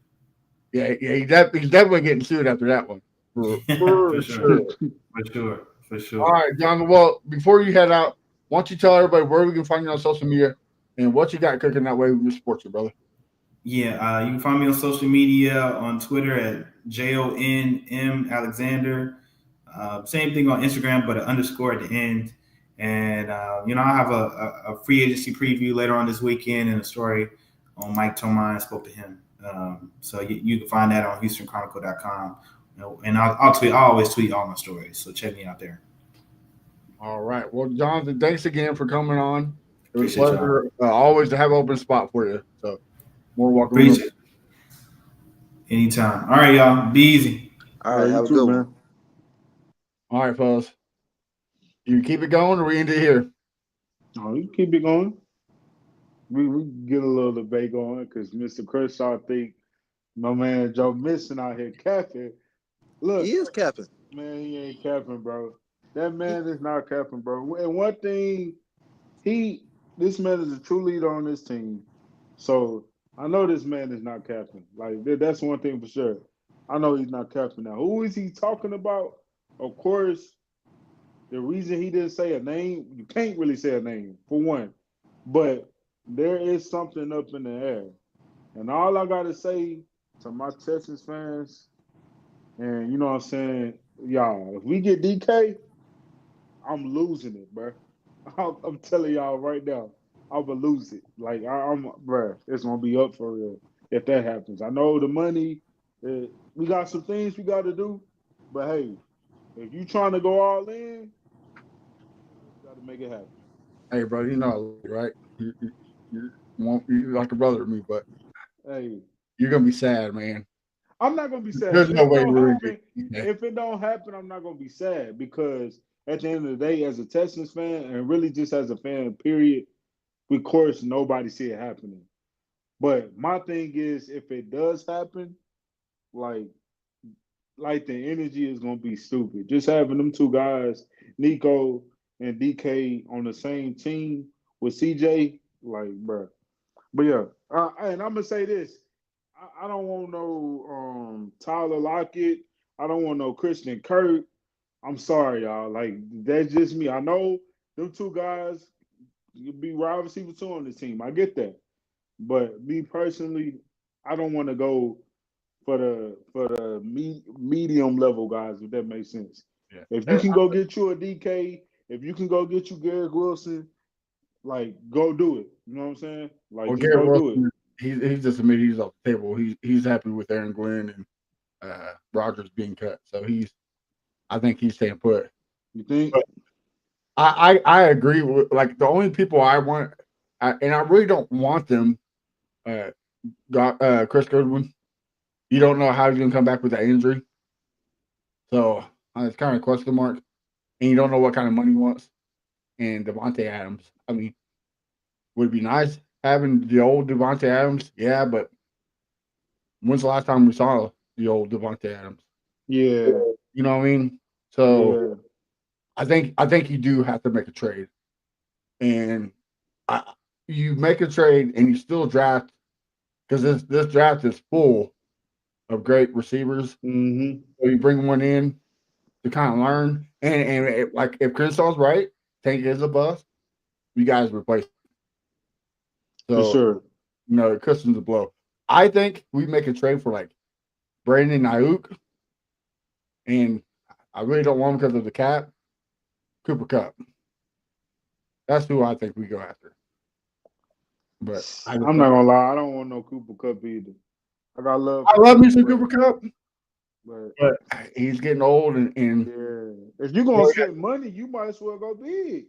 Yeah, he's definitely getting sued after that one. For sure. All right, John. Well, before you head out, why don't you tell everybody where we can find you on social media and what you got cooking that way with your sports, brother? Yeah, you can find me on social media on Twitter at JONM Alexander. Same thing on Instagram, but an underscore at the end. And I have a free agency preview later on this weekend and a story on Mike Tomine. I spoke to him. So you can find that on HoustonChronicle.com. And I'll tweet. I always tweet all my stories, so check me out there. All right. Well, Jonathan, thanks again for coming on. It was Appreciate a pleasure always to have an open spot for you. So more welcome. Appreciate it. Anytime. All right, y'all. Be easy. All right, have a good one. All right, fellas. You keep it going, or we end it here? Oh, you keep it going. We get a little debate going because Mr. Kershaw think my man Joe Mixon out here capping. Look, He is capping. Man, he ain't capping, bro. That man is not capping, bro. And one thing, this man is a true leader on this team. So I know this man is not capping. Like that's one thing for sure. I know he's not capping now. Who is he talking about? Of course, the reason he didn't say a name, you can't really say a name, for one. But there is something up in the air. And all I gotta say to my Texans fans, And you know what I'm saying, y'all. If we get DK, I'm losing it, bro. I'm telling y'all right now, I'm gonna lose it. Like bro, it's gonna be up for real if that happens. I know the money. We got some things we got to do, but hey, if you trying to go all in, you got to make it happen. Hey, bro, you know I love you, right? You're like a brother to me, but Hey, you're gonna be sad, man. I'm not gonna be sad There's if no it way don't we're gonna happen. get. If it don't happen, I'm not gonna be sad because at the end of the day, as a Texans fan and really just as a fan, period, of course nobody see it happening. But my thing is, if it does happen, like the energy is gonna be stupid. Just having them two guys, Nico and DK, on the same team with CJ, like, bro. But yeah, and I'm gonna say this: I don't want no Tyler Lockett. I don't want no Christian Kirk. I'm sorry, y'all. Like that's just me. I know them two guys you be wide receiver two on the team. I get that, but me personally, I don't want to go for the medium level guys. If that makes sense. Yeah. If you can go get you a DK, if you can go get you Garrett Wilson, like go do it. You know what I'm saying? Like Well, just Garrett go do it. Wilson, he's just admitted he's off the table. He's happy with Aaron Glenn and Rogers being cut, so I think he's staying put. You think? But I agree with like the only people I want, and I really don't want them. Uh, Chris Goodwin, you don't know how he's gonna come back with that injury, so it's kind of a question mark, and you don't know what kind of money he wants. And Devontae Adams, I mean, would it be nice having the old Devontae Adams? Yeah, but when's the last time we saw the old Devontae Adams? Yeah, You know what I mean? So yeah, I think you do have to make a trade, and I, you make a trade and you still draft because this draft is full of great receivers. hmm So you bring one in to kind of learn, and like if Crenshaw's right, Tank is a bust. You guys replace him. for So sure. Cushion's a blow. I think we make a trade for like Brandon Ayuk, and I really don't want him because of the cap. Cooper Cup. That's who I think we go after. But I just I'm not gonna lie, I don't want no Cooper Cup either. I got love I for love me Cooper, some Cooper Cup, but but he's getting old and yeah, if you're gonna spend money, you might as well go big.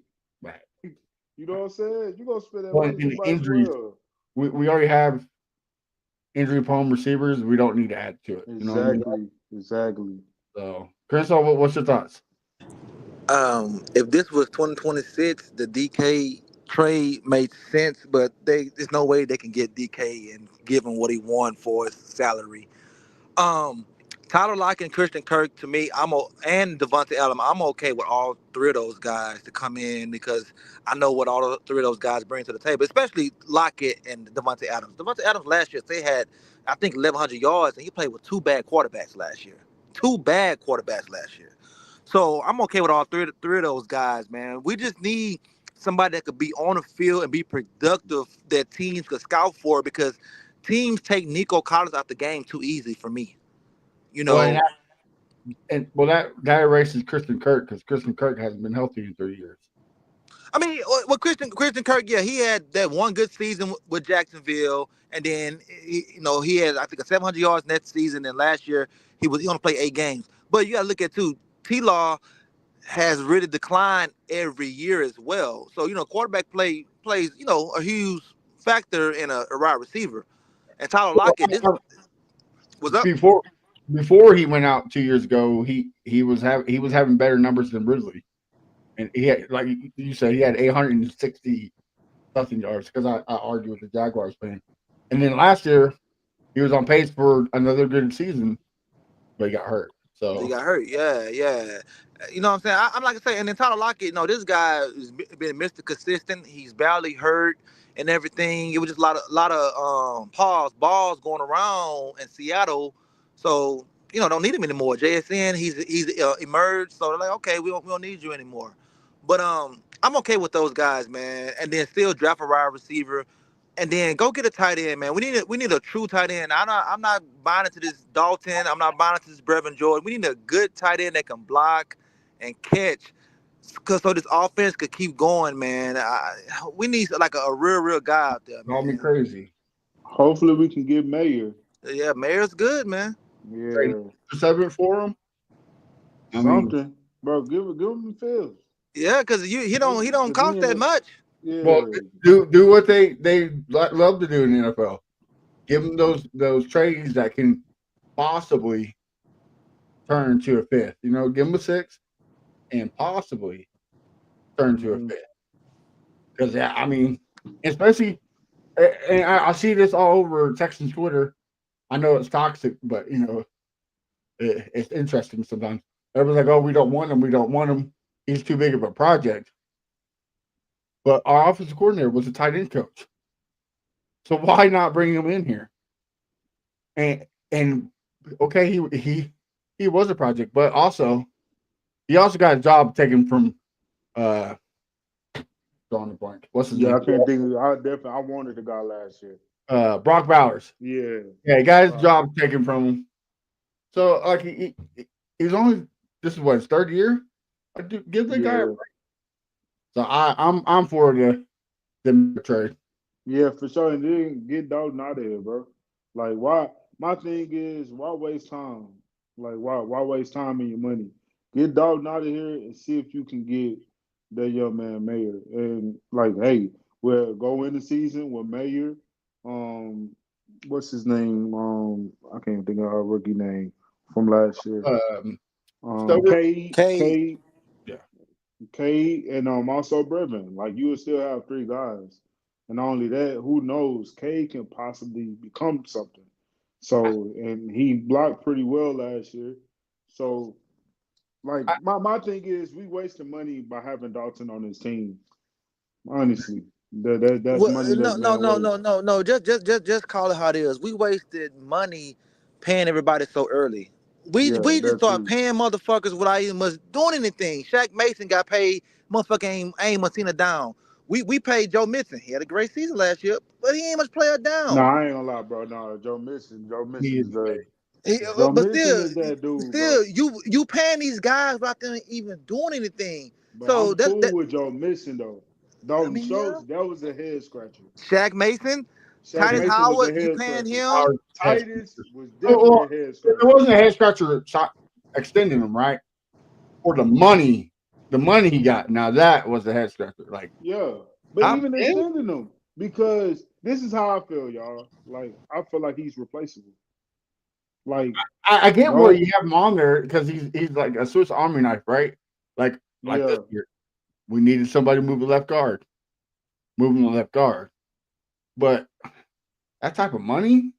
You know what I'm saying? You gonna spend that money, in you the might as injuries. well. We already have injury prone receivers. We don't need to add to it. You know what I mean? Exactly, exactly. So, Crenshaw, what's your thoughts? If this was 2026, the DK trade made sense, but there's no way they can get DK and give him what he won for his salary. Um, Tyler Lockett and Christian Kirk, to me, and Devontae Adams, I'm okay with all three of those guys to come in because I know what all three of those guys bring to the table, especially Lockett and Devontae Adams. Devontae Adams last year, they had, I think, 1,100 yards, and he played with two bad quarterbacks last year. Two bad quarterbacks last year. So I'm okay with all three of those guys, man. We just need somebody that could be on the field and be productive that teams could scout for because teams take Nico Collins out the game too easy for me. You Well, know, that erases Christian Kirk because Christian Kirk hasn't been healthy in 3 years. I mean, well, Christian Kirk, yeah, he had that one good season with Jacksonville, and then he had I think a 700 yards next season. And last year he only played 8 games. But you got to look at too. T. Law has really declined every year as well. So quarterback plays a huge factor in a wide receiver. And Tyler Lockett, this was up. Before before he went out 2 years ago, he was having better numbers than Ridley, and he had like you said he had 860 something yards because I argued with the Jaguars fan, and then last year he was on pace for another good season, but he got hurt. He So got hurt. Yeah, yeah. You know what I'm saying? I'm like I say, and then Tyler Lockett, this guy has been Mr. Consistent. He's barely hurt and everything. It was just a lot of balls going around in Seattle. So, don't need him anymore. JSN, he's emerged. So they're like, okay, we don't need you anymore. But I'm okay with those guys, man. And then still draft a wide receiver. And then go get a tight end, man. We need a true tight end. I'm not buying into this Dalton. I'm not buying into this Brevin Jordan. We need a good tight end that can block and catch, so this offense could keep going, man. We need like a real guy out there, Call me man. crazy. Hopefully we can get Mayer. Yeah, Mayer's good, man. Trade Yeah, for 7 for him. I mean, something, bro. Give him Fields. Yeah, because he don't cost that much. well, Yeah, do what they love to do in the NFL. Give them those trades that can possibly turn to a fifth. You know, give them a 6 and possibly turn to a Mhm. fifth. Because I mean, especially, and I see this all over Texans Twitter. I know it's toxic, but you know, it's interesting sometimes. Everyone's like, "Oh, we don't want him. We don't want him. He's too big of a project." But our offensive coordinator was a tight end coach, so why not bring him in here? And okay, he was a project, but also he also got a job taken from uh drawing a blank. What's his Yeah, name? I can't think of I wanted the guy last year. Brock Bowers. Yeah. Yeah, he got his job taken from him. So like he's only this is what his 3rd year. Like, dude, give the guy a Yeah. break. So I'm for the trade. Yeah, for sure. And then get Dalton out of here, bro. Like why my thing is why waste time? Like why waste time and your money? Get Dalton out of here and see if you can get that young man Mayer. And like, hey, we'll go in the season with Mayer. What's his name? I can't think of our rookie name from last year. Stover. Cade, K. Cade, Yeah. Cade, and also Brevin. Like you would still have 3 guys. And not only that, who knows? Cade can possibly become something. So, and he blocked pretty well last year. So, like I, my thing is, we wasting money by having Dalton on his team. Honestly, that's Well, money that's being wasted. no. Just call it how it is. We wasted money paying everybody so early. Yeah, We just that start too. paying motherfuckers without even much doing anything. Shaq Mason got paid. Motherfucker ain't Messina down. We paid Joe Mixon. He had a great season last year, but he ain't much player No, down. I ain't gonna lie, bro. No, Joe he Mixon is is the paid. But that dude, bro. still, you paying these guys without them even doing anything. But So I'm cool that with Joe Mixon though. I Dalton mean, yeah. Schultz, that was a head scratcher. Shaq Mason, Shaq Titus Mason was a Howard, you head paying scratcher. him? Howard head Titus scratcher. was Well, definitely a head it scratcher. wasn't a head scratcher shot extending him, right? For the money he got. Now that was the head scratcher. Like Yeah. But I, even and extending him, because this is how I feel, y'all. Like I feel like he's replaceable. Like I get where don't you have him on there because he's like a Swiss Army knife, right? Like this yeah. year, we needed somebody to move the left guard, moving the left guard. But that type of money,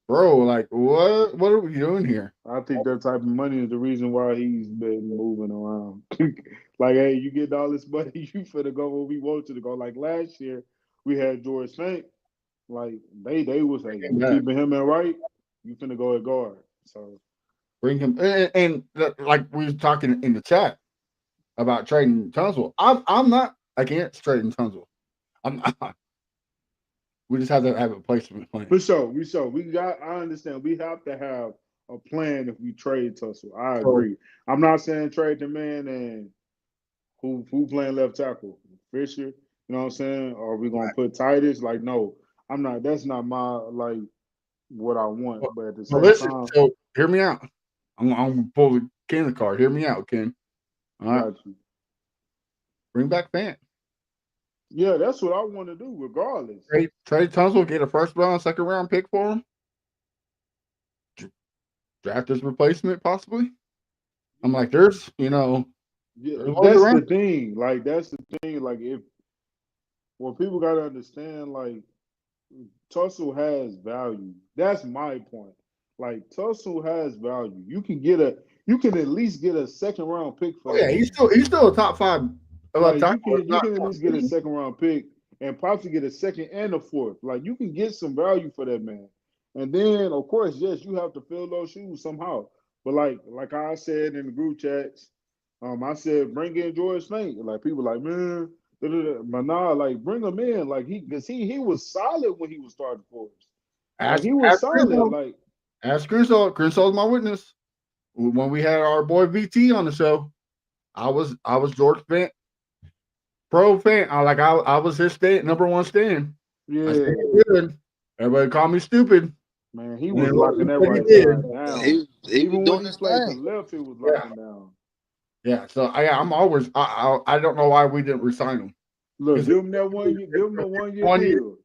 bro, like what are we doing here? I think that type of money is the reason why he's been moving around. Like, hey, you get all this money, you finna go where we want you to go. Like last year, we had George Fink. Like they was like, Bring him we back. keeping him in right, you finna go at guard. So Bring him like we was talking in the chat about trading Tunsil. I'm not against trading Tunsil. I'm not. We just have to have a placement plan. for sure, I understand we have to have a plan if we trade Tussle. I So agree. I'm not saying trade the man and who playing left tackle? Fisher, you know what I'm saying? Or are we gonna put Titus? Like, no, I'm not that's not my like what I want. But at the well, same listen. time, So hear me out. I'm gonna pull the Ken card. Hear me out, Ken. All right, got you. bring back Fant. Yeah, that's what I want to do, regardless. Trade Tunsil, get a first round, second round pick for him. Draft his replacement, possibly. I'm like, there's Yeah, there's ways that's the around. thing. Like, that's the thing. Like, if what people gotta understand, like, Tussle has value. That's my point. Like, Tussle has value. You can at least get a second round pick for Oh that yeah, man. he's still a top 5 left Like, tackle. If you not can at top least get a 3. second round pick and possibly get a second and a fourth. Like, you can get some value for that man. And then, of course, yes, you have to fill those shoes somehow. But like I said in the group chats, I said bring in George Fink. Like people like, man, But nah, like bring him in, like because he was solid when he was starting for us. Like Ask, he was ask solid. Crusoe. Like Ask Crusoe. Crusoe's my witness. When we had our boy VT on the show, I was George fan, pro fan. I was his number one stand. I said yeah, he good. Everybody called me stupid. man, he was And locking that what he right did. side down. He was Even when doing he his played the thing. left, he was Yeah. locking down. Yeah. So I'm always I don't know why we didn't resign him. Look, 'Cause give him that 1 year, give him the 1 year 1 year. deal.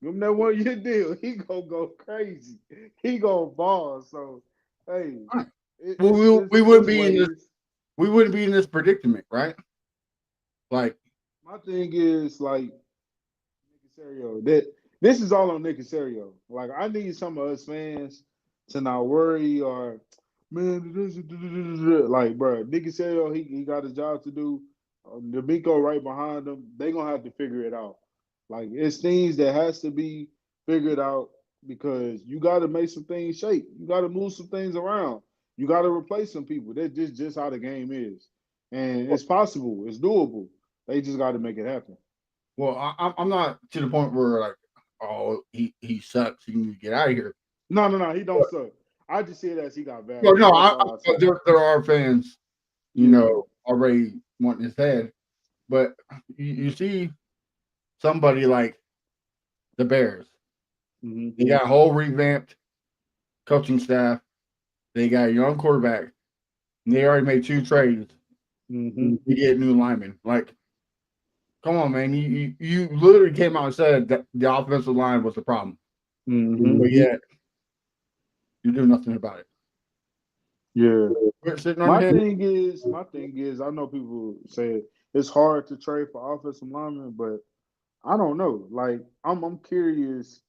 Give him that 1 year deal. He gonna go crazy. He gonna ball. So hey, Right. it, Well, it's we it's wouldn't it's be in this ways. we wouldn't be in this predicament, right? Like, My thing is like Nick Casario. That this is all on Nick Casario. Like I need some of us fans to not worry or man, like bro, Nick Casario, he got a job to do. D'Amico right behind him. They gonna have to figure it out. Like it's things that has to be figured out because you got to make some things shake. You got to move some things around. You got to replace some people. That's just how the game is, and it's possible. It's doable. They just got to make it happen. well, I'm not to the point where like, oh, he sucks. He needs to get out of here. No. He don't suck. I just see it as he got Well, value. no, That's all I see. there are fans, Yeah. already wanting his head, but you see somebody like the Bears. Mm-hmm. They got a whole revamped coaching staff. They got a young quarterback. And they already made 2 trades Mm-hmm. to get new linemen. Like, come on, man. You literally came out and said that the offensive line was the problem. Mm-hmm. But yet you do nothing about it. Yeah. We're sitting on My your hands. my thing is, I know people say it's hard to trade for offensive linemen, but I don't know. Like, I'm curious.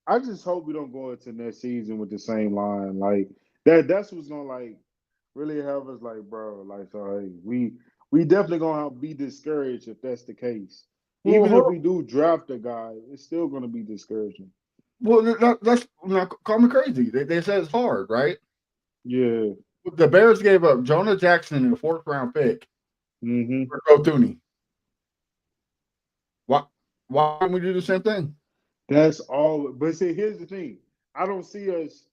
I just hope we don't go into next season with the same line. Like that's what's gonna like really have us like, bro. Like, so hey, we definitely gonna be discouraged if that's the case. Well, Even hold if on. we do draft a guy, it's still gonna be discouraging. Well, that's not call me crazy. They said it's hard, right? Yeah. The Bears gave up Jonah Jackson in a 4th-round pick Mm-hmm. for Joe Thuney. Why don't we do the same thing? That's all. But see, here's the thing. I don't see us.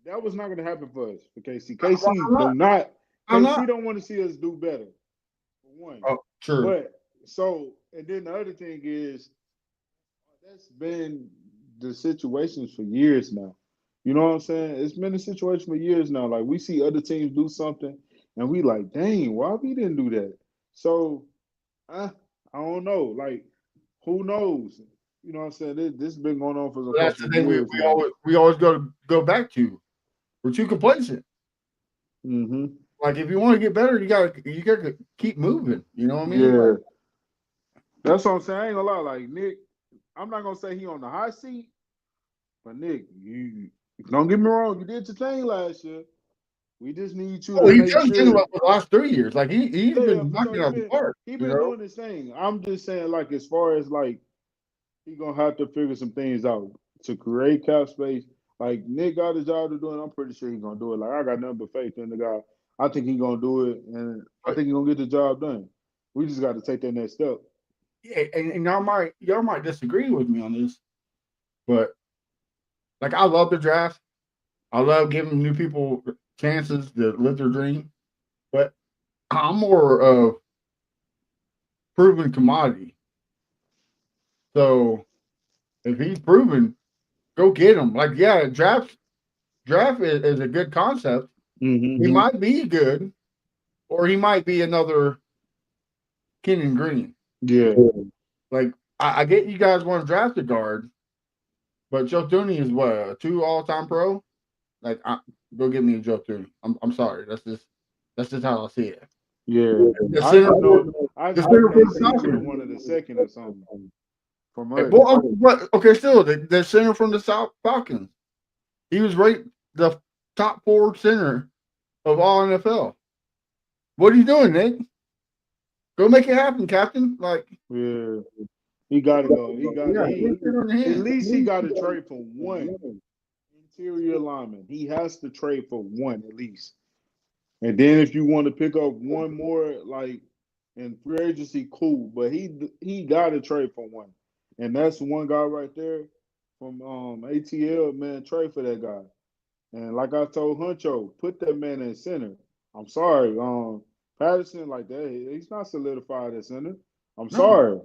That was not going to happen for us. For KC. I'm KC not. do not. I'm not. KC don't want to see us do better. For one. Oh, sure. But so, and then the other thing is that's been the situations for years now. You know what I'm saying? It's been a situation for years now. Like we see other teams do something, and we like, dang, why we didn't do that? So, I don't know. Like, who knows? You know what I'm saying? This has been going on for a That's the couple of thing years now. we always go back to. We're too complacent. Mm-hmm. Like if you want to get better, you gotta keep moving. You know what I mean? Yeah, Like, that's what I'm saying. I ain't gonna lie. Like Nick, I'm not gonna say he on the hot seat, but Nick, you don't get me wrong. You did your thing last year. We just need you to he make just did it sure. for the last 3 years. Like he's Yeah, been for sure. knocking out the park. He You been know? doing his thing. I'm just saying, like, as far as like he gonna have to figure some things out to create cap space. Like Nick got his job to do, and I'm pretty sure he's gonna do it. Like I got nothing but faith in the guy. I think he's gonna do it, and I But think he's gonna get the job done. We just got to take that next step. yeah, and y'all might disagree with me on this, but like I love the draft. I love giving new people chances to live their dream. But I'm more of proven commodity. So if he's proven, go get him. Like, yeah, draft is a good concept. Mm-hmm. He might be good, or he might be another Kenan Green. Yeah. Like, I get you guys want to draft a guard, but Joe Thuney is what, a 2 all-time pro? Like, go get me a Joe Thuney. I'm sorry. That's just how I see it. Yeah. The I center, just know I the just know center from the KC getting Falcons. one of the second or something from us. Well, but okay, still the center from the South Falcons. He was ranked the top 4 center of all NFL. What are you doing, Nick? Go make it happen, Captain. Like, Yeah. He gotta go. He got yeah, he put it on your at hand. least he gotta trade for one interior lineman. He has to trade for one at least. And then if you want to pick up one more, like and free agency, cool, but he got to trade for one, and that's one guy right there from ATL. Man, trade for that guy. And like I told Huncho, put that man in center. I'm sorry, Patterson like that. He's not solidified at center. I'm No, sorry.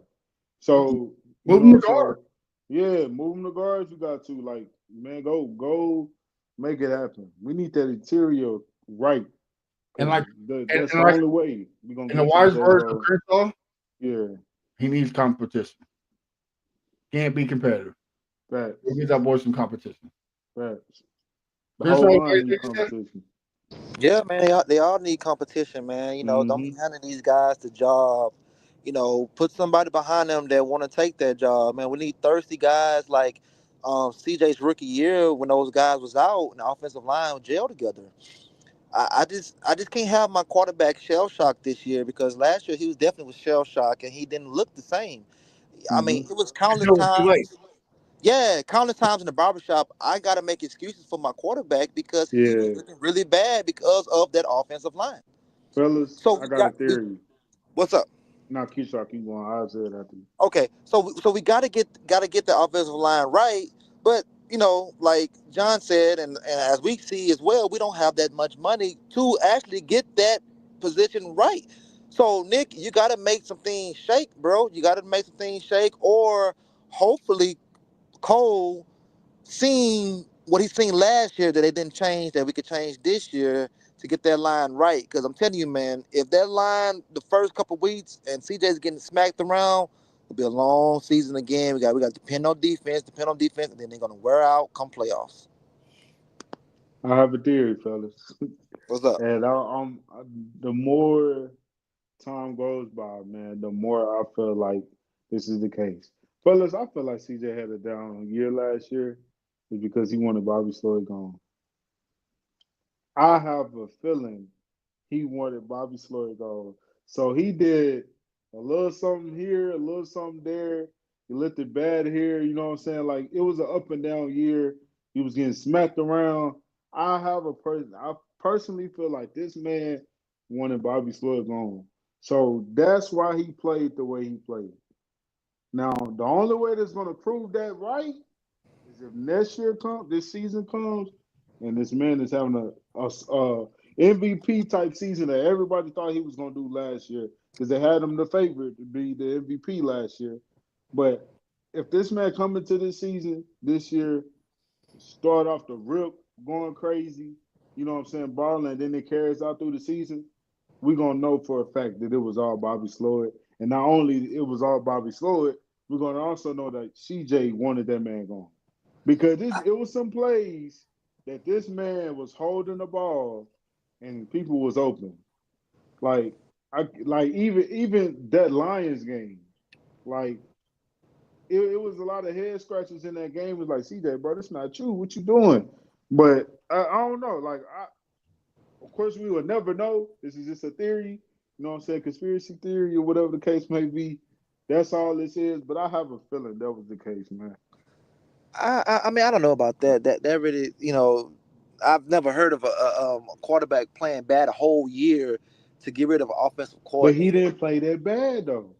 So you move him to know, guard. so yeah, move him to guards. You got to like, man, go, make it happen. We need that interior right And because like, that's and the like, only way we're gonna in the get to the wise J words of Lo. Crenshaw, Yeah, he needs competition. Can't be competitive. He facts, needs that boy some competition. facts. The Crenshaw, whole you got line anything need to say? competition. Yeah, man, they all need competition, man. Don't be Mm-hmm. handing these guys the job. Put somebody behind them that want to take that job, man. We need thirsty guys like CJ's rookie year when those guys was out and the offensive line gel together. I just can't have my quarterback shell shocked this year because last year he was definitely was shell shocked and he didn't look the same. I Mm-hmm. mean, it was Until it was too late. countless times in the barbershop, I got to make excuses for my quarterback because he was Yeah, looking really bad because of that offensive line. fellas, So I we got a got we theory. what's up? Not Keyshaw, keep going. I'll say it after you. Okay, so we got to get the offensive line right, but like John said, and as we see as well, we don't have that much money to actually get that position right. So Nick, you got to make some things shake, bro. You got to make some things shake, or hopefully Cole seeing what he's seen last year that they didn't change, that we could change this year to get that line right. Because I'm telling you, man, if that line the first couple weeks and CJ's getting smacked around, it'll be a long season again. We got to depend on defense, and then they're gonna wear out come playoffs. I have a theory, fellas. What's up? And the more time goes by, man, the more I feel like this is the case. Fellas, I feel like CJ had a down year last year is because he wanted Bobby Sloyd gone. I have a feeling he wanted Bobby Sloyd gone. So he did a little something here, a little something there. He looked it bad here, you know what I'm saying? Like it was an up and down year. He was getting smacked around. I personally feel like this man wanted Bobby Sloyd gone. So that's why he played the way he played. Now, the only way that's gonna prove that right is if next year comes, this season comes, and this man is having a MVP type season that everybody thought he was gonna do last year because they had him the favorite to be the MVP last year. But if this man come into this season this year, start off the rip, going crazy, you know what I'm saying, balling, and then it carries out through the season, we're gonna know for a fact that it was all Bobby Sloyd. And not only it was all Bobby Sloyd, we're gonna also know that CJ wanted that man gone. Because it was some plays that this man was holding the ball and people was open. Like even that Lions game, like it was a lot of head scratches in that game. It was like, CJ, bro, that's not true. What you doing? But I don't know. Of course, we will never know. This is just a theory. You know what I'm saying? Conspiracy theory or whatever the case may be. That's all this is. But I have a feeling that was the case, man. I mean, I don't know about that. That really, I've never heard of a quarterback playing bad a whole year to get rid of an offensive But he coordinator. didn't play that bad though.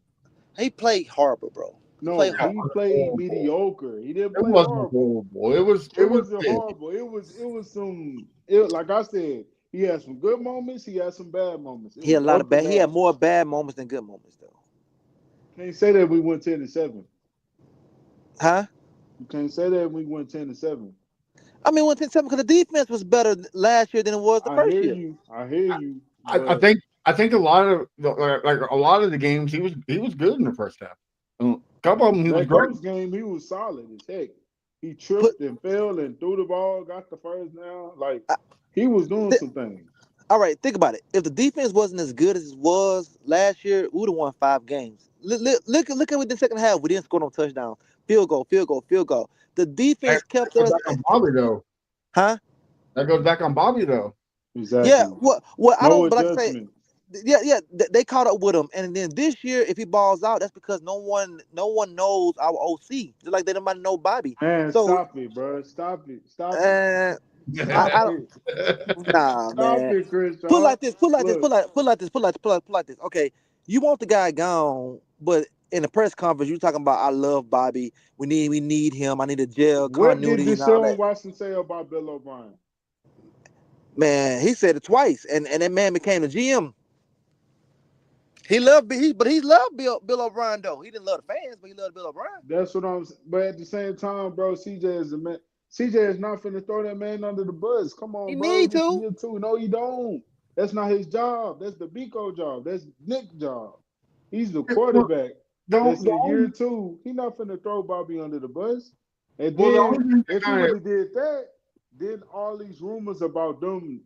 He played horrible, bro. He played No, he horrible. played mediocre. He didn't It play wasn't horrible. horrible. It It was wasn't good. horrible. It was like I said, he had some good moments, he had some bad moments. It He had was a lot of up and bad. He had down. more bad moments than good moments, though. Can't say that we went 10-7. Huh? You can't say that we went 10-7. I mean, 110-7 because the defense was better last year than it was the I first hear year. you. I hear you. I But think a lot of a lot of the games he was good in the first half. A couple of them he was that great. Colts game, he was solid as heck. He Put tripped and fell and threw the ball, got the first down. Like I, he was doing th- some things. all right. Think about it. If the defense wasn't as good as it was last year, we would have won 5 games. Look at what the second half. We didn't score no touchdown. Field goal, field goal, field goal. The That defense kept goes us. back on Bobby though. Huh? That goes back on Bobby though. Yeah. Exactly. What I No don't. But like I say, adjustment. yeah, they caught up with him. And then this year, if he balls out, that's because no one knows our OC. Just like they don't know Bobby. Man, So, stop it, bro. Stop it. Stop it. uh, I Stop don't. it. Nah, Stop man. it, Chris Put Shaw. like this. Put like this. Look, Put like this. Put like this. Put like this. Put like this. Okay. You want the guy gone, but in the press conference, you talking about I love Bobby. We need him. I need a jail What did continuity and all Deshaun that. Watson say about Bill O'Brien? Man, he said it twice, and that man became the GM. He loved he loved Bill O'Brien though. He didn't love the fans, but he loved Bill O'Brien. That's what I'm saying. But at the same time, bro, CJ is the man. CJ is not finna throw that man under the bus. Come He on, bro. need This is to. year 2. No, he don't. That's not his job. That's the Bico job. That's Nick's job. He's the quarterback. That's in year 2. He not finna throw Bobby under the bus. And then if he would have did that, then all these rumors about them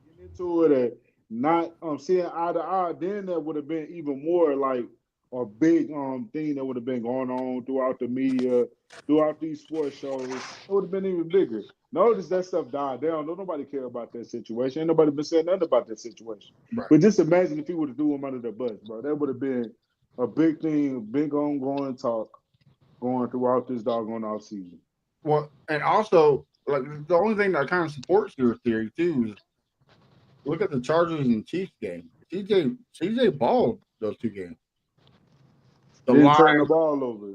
getting into it and not seeing eye to eye, then that would have been even more like a big thing that would have been going on throughout the media, throughout these sports shows. It would have been even bigger. Notice that stuff died down. Don't nobody care about that situation. Ain't nobody been saying nothing about that situation. Right. But just imagine if he would have threw him under the bus, bro. That would have been a big thing, a big ongoing talk going throughout this doggone off season. Well, and also, like the only thing that kind of supports your theory too is look at the Chargers and Chiefs game. CJ balled those 2 games. The Didn't turn the Lions. ball over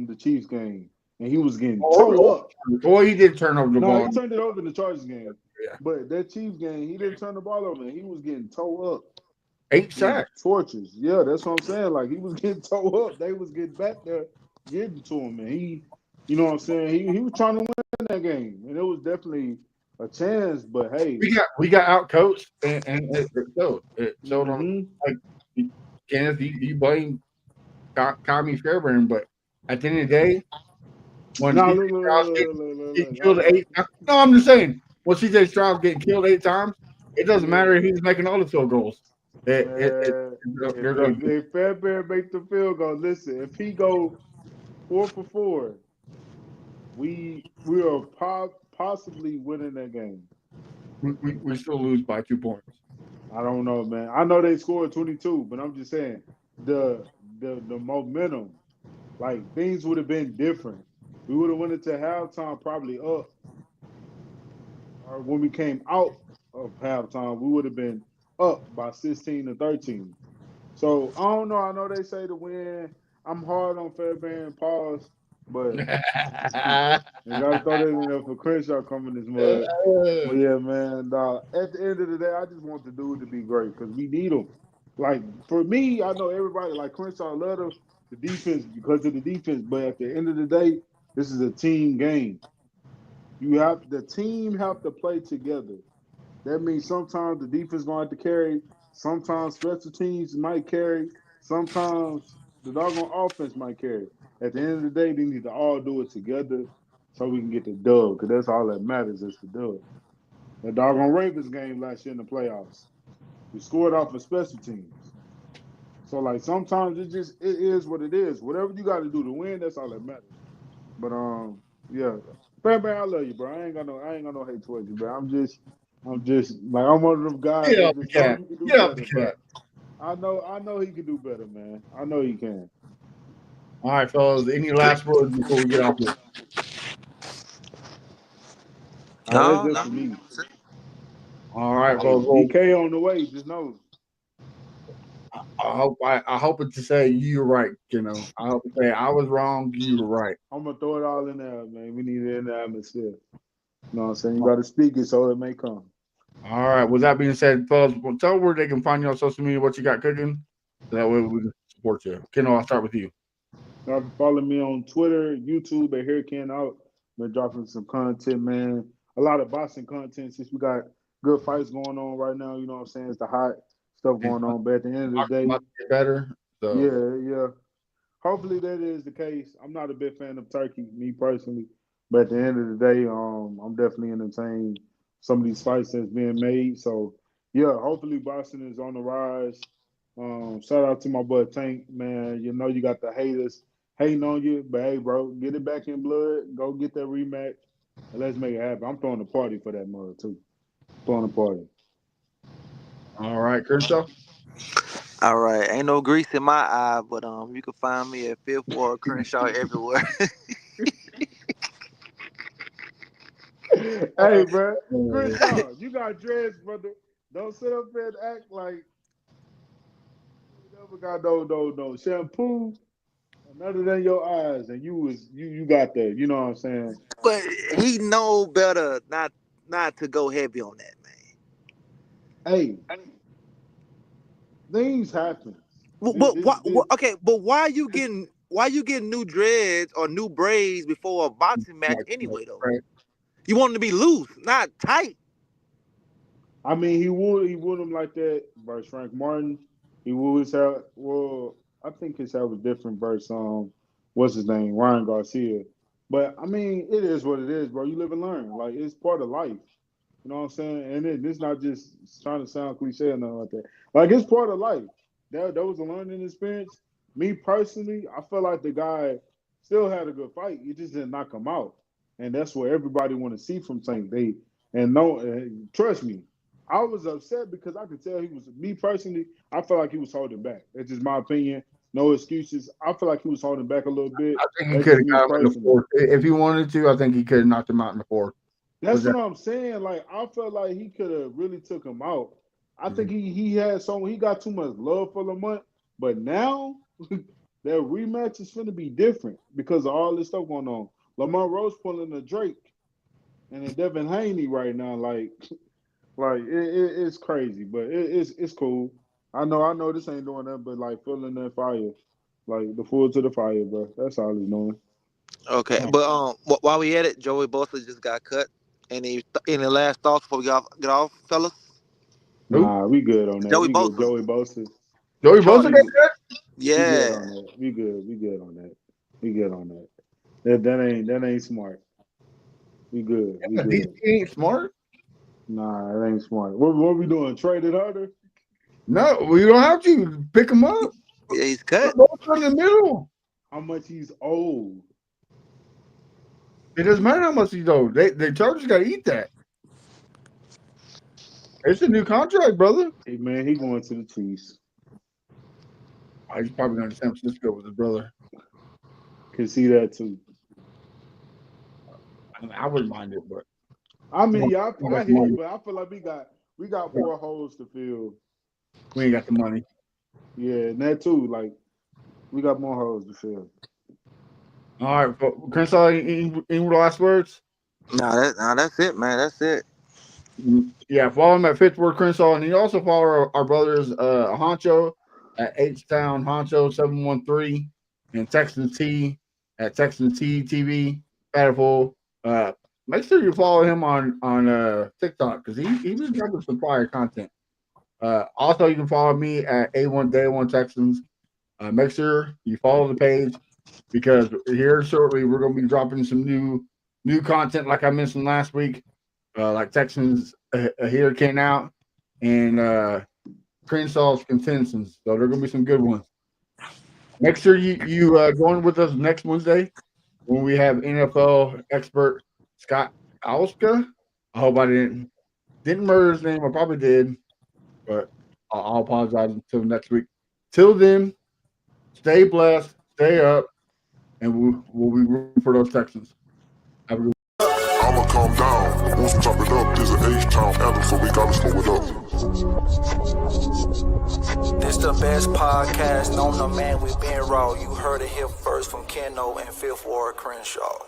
the Chiefs game, and he was getting towed up. Boy, he did turn over the ball. No, he turned it over in the Chargers game. Yeah. But that Chiefs game, he didn't turn the ball over, and he was getting towed up. 8 sacks. Torches. Yeah, that's what I'm saying. Like, he was getting towed up. They was getting back there, getting to him, and he, you know what I'm saying? He was trying to win that game, and it was definitely a chance. But hey, we got out coached, and it showed. It showed on like Kenneth. You blame Tommy Fairbairn, but at the end of the day, when CJ Stroud getting killed 8 times, no, I'm just saying when CJ Stroud getting killed 8 times, it doesn't matter if he's making all the field goals. If Fairbairn makes the field goal, listen, if he go 4 for 4, we are possibly winning that game. We still lose by 2 points. I don't know, man. I know they scored 22, but I'm just saying the momentum, like things would have been different. We would have went into halftime probably up, or when we came out of halftime, we would have been up by 16 to 13. So I don't know. I know they say to win. I'm hard on Fairbairn, pause, but you gotta throw that in there for Crenshaw coming this mud. But yeah, man. At the end of the day, I just want the dude to be great because we need him. Like for me, I know everybody like Crenshaw love the defense because of the defense, but at the end of the day, this is a team game. The team have to play together. That means sometimes the defense going to have to carry. Sometimes special teams might carry. Sometimes the doggone offense might carry. At the end of the day, they need to all do it together so we can get the dub, because that's all that matters is the dub. The doggone Ravens game last year in the playoffs, we scored off of special teams. So, like, sometimes it is what it is. Whatever you got to do to win, that's all that matters. But, yeah. Fairbairn, I love you, bro. I ain't got no hate towards you, bro. I'm just like, I'm one of them guys that just know he can do better, bro. I know he can do better, man. I know he can. All right, fellas. Any last words before we get off here? That's just for me. All right, fellas. DK on the way. Just know. I hope it to say you're right. You know, I hope to say I was wrong. You were right. I'm gonna throw it all in there, man. We need it in the atmosphere. You know what I'm saying? You got to speak it so it may come. All right. With that being said, fellas, tell where they can find you on social media, what you got cooking. So that way we can support you. Kendall, I'll start with you. You can follow me on Twitter, YouTube at Hurricane Out. Been dropping some content, man. A lot of boxing content since we got good fights going on right now. You know what I'm saying? It's the hot stuff going on. But at the end of the day, get better. So. Yeah. Hopefully that is the case. I'm not a big fan of turkey, me personally. But at the end of the day, I'm definitely entertained some of these fights that's being made. So yeah, hopefully boxing is on the rise. Shout out to my boy Tank, man. You know you got the haters hating on you, but hey, bro, get it back in blood. Go get that rematch, and let's make it happen. I'm throwing a party for that mother too. Throwing a party. All right, Crenshaw. All right, ain't no grease in my eye, but you can find me at Fifth Ward Crenshaw everywhere. Hey, bro, Crenshaw, you got dreads, brother. Don't sit up there and act like you never never got no shampoo, none than your eyes, and you got that. You know what I'm saying? But he know better not to go heavy on that, man. Hey, things happen. But okay, but why you getting new dreads or new braids before a boxing match anyway though? Right. You want them to be loose, not tight. I mean, he would him like that versus Frank Martin. He would his hair. Well, I think his hair was different versus what's his name, Ryan Garcia. But I mean, it is what it is, bro. You live and learn. Like it's part of life. You know what I'm saying? And it's not just trying to sound cliche or nothing like that. Like it's part of life. That was a learning experience. Me personally, I feel like the guy still had a good fight. He just didn't knock him out, and that's what everybody want to see from Tank. Trust me, I was upset because I could tell he was. Me personally, I felt like he was holding back. That's just my opinion. No excuses. I feel like he was holding back a little bit. I think he could have got him in the fourth. If he wanted to, I think he could have knocked him out in the fourth. That's what I'm saying. Like I felt like he could have really took him out. I think he got too much love for Lamont, but now their rematch is gonna be different because of all this stuff going on. Lamont Rose pulling a Drake and a Devin Haney right now, like it's crazy, but it's cool. I know this ain't doing that, but like filling that fire, like the fuel to the fire, bro. That's all he's doing. Okay, but while we at it, Joey Bosa just got cut. Any last thoughts before we get off, fellas? Nah, we good on that. Joey Good. Bosa. Joey Bosa. Joey Bosa got that? Yeah. We good on that. That ain't smart. We good. We good. He ain't smart. Nah, it ain't smart. What we doing? Trade it harder? No, we don't have to pick him up. Yeah, he's cut. Both in the middle. How much he's old? It doesn't matter how much he's old. The Chargers got to eat that. It's a new contract, brother. Hey man, he going to the Chiefs. He's probably going to San Francisco with his brother. Can see that too. I wouldn't mind it, but I mean, I hear you, but I feel like we got more holes to fill. we ain't got the money. Yeah, and that too. Like we got more holes to fill. All right, Crenshaw, any last words? Nah, that's it, man. That's it. Yeah, follow him at Fifth Word Crenshaw, and you also follow our brothers Honcho at H-Town Honcho 713 and Texans T at Texans T TV. Beautiful. Make sure you follow him on TikTok because he was dropping some fire content. Also, you can follow me at A1 Day 1 Texans. Make sure you follow the page because here shortly we're going to be dropping some new content, like I mentioned last week, like Texans here came out and Crenshaw's Contentions. So there are going to be some good ones. Make sure you join with us next Wednesday when we have NFL expert Scott Alska. I hope I didn't murder his name. I probably did, but I'll apologize until next week. Till then, stay blessed, stay up, and we'll be rooting for those Texans. Have a good I'ma calm down. Once we chop it up, there's an H-Town anthem, so we gotta slow it up. This the best podcast known to man. We been raw. You heard it here first from Keno and Fifth Ward Crenshaw.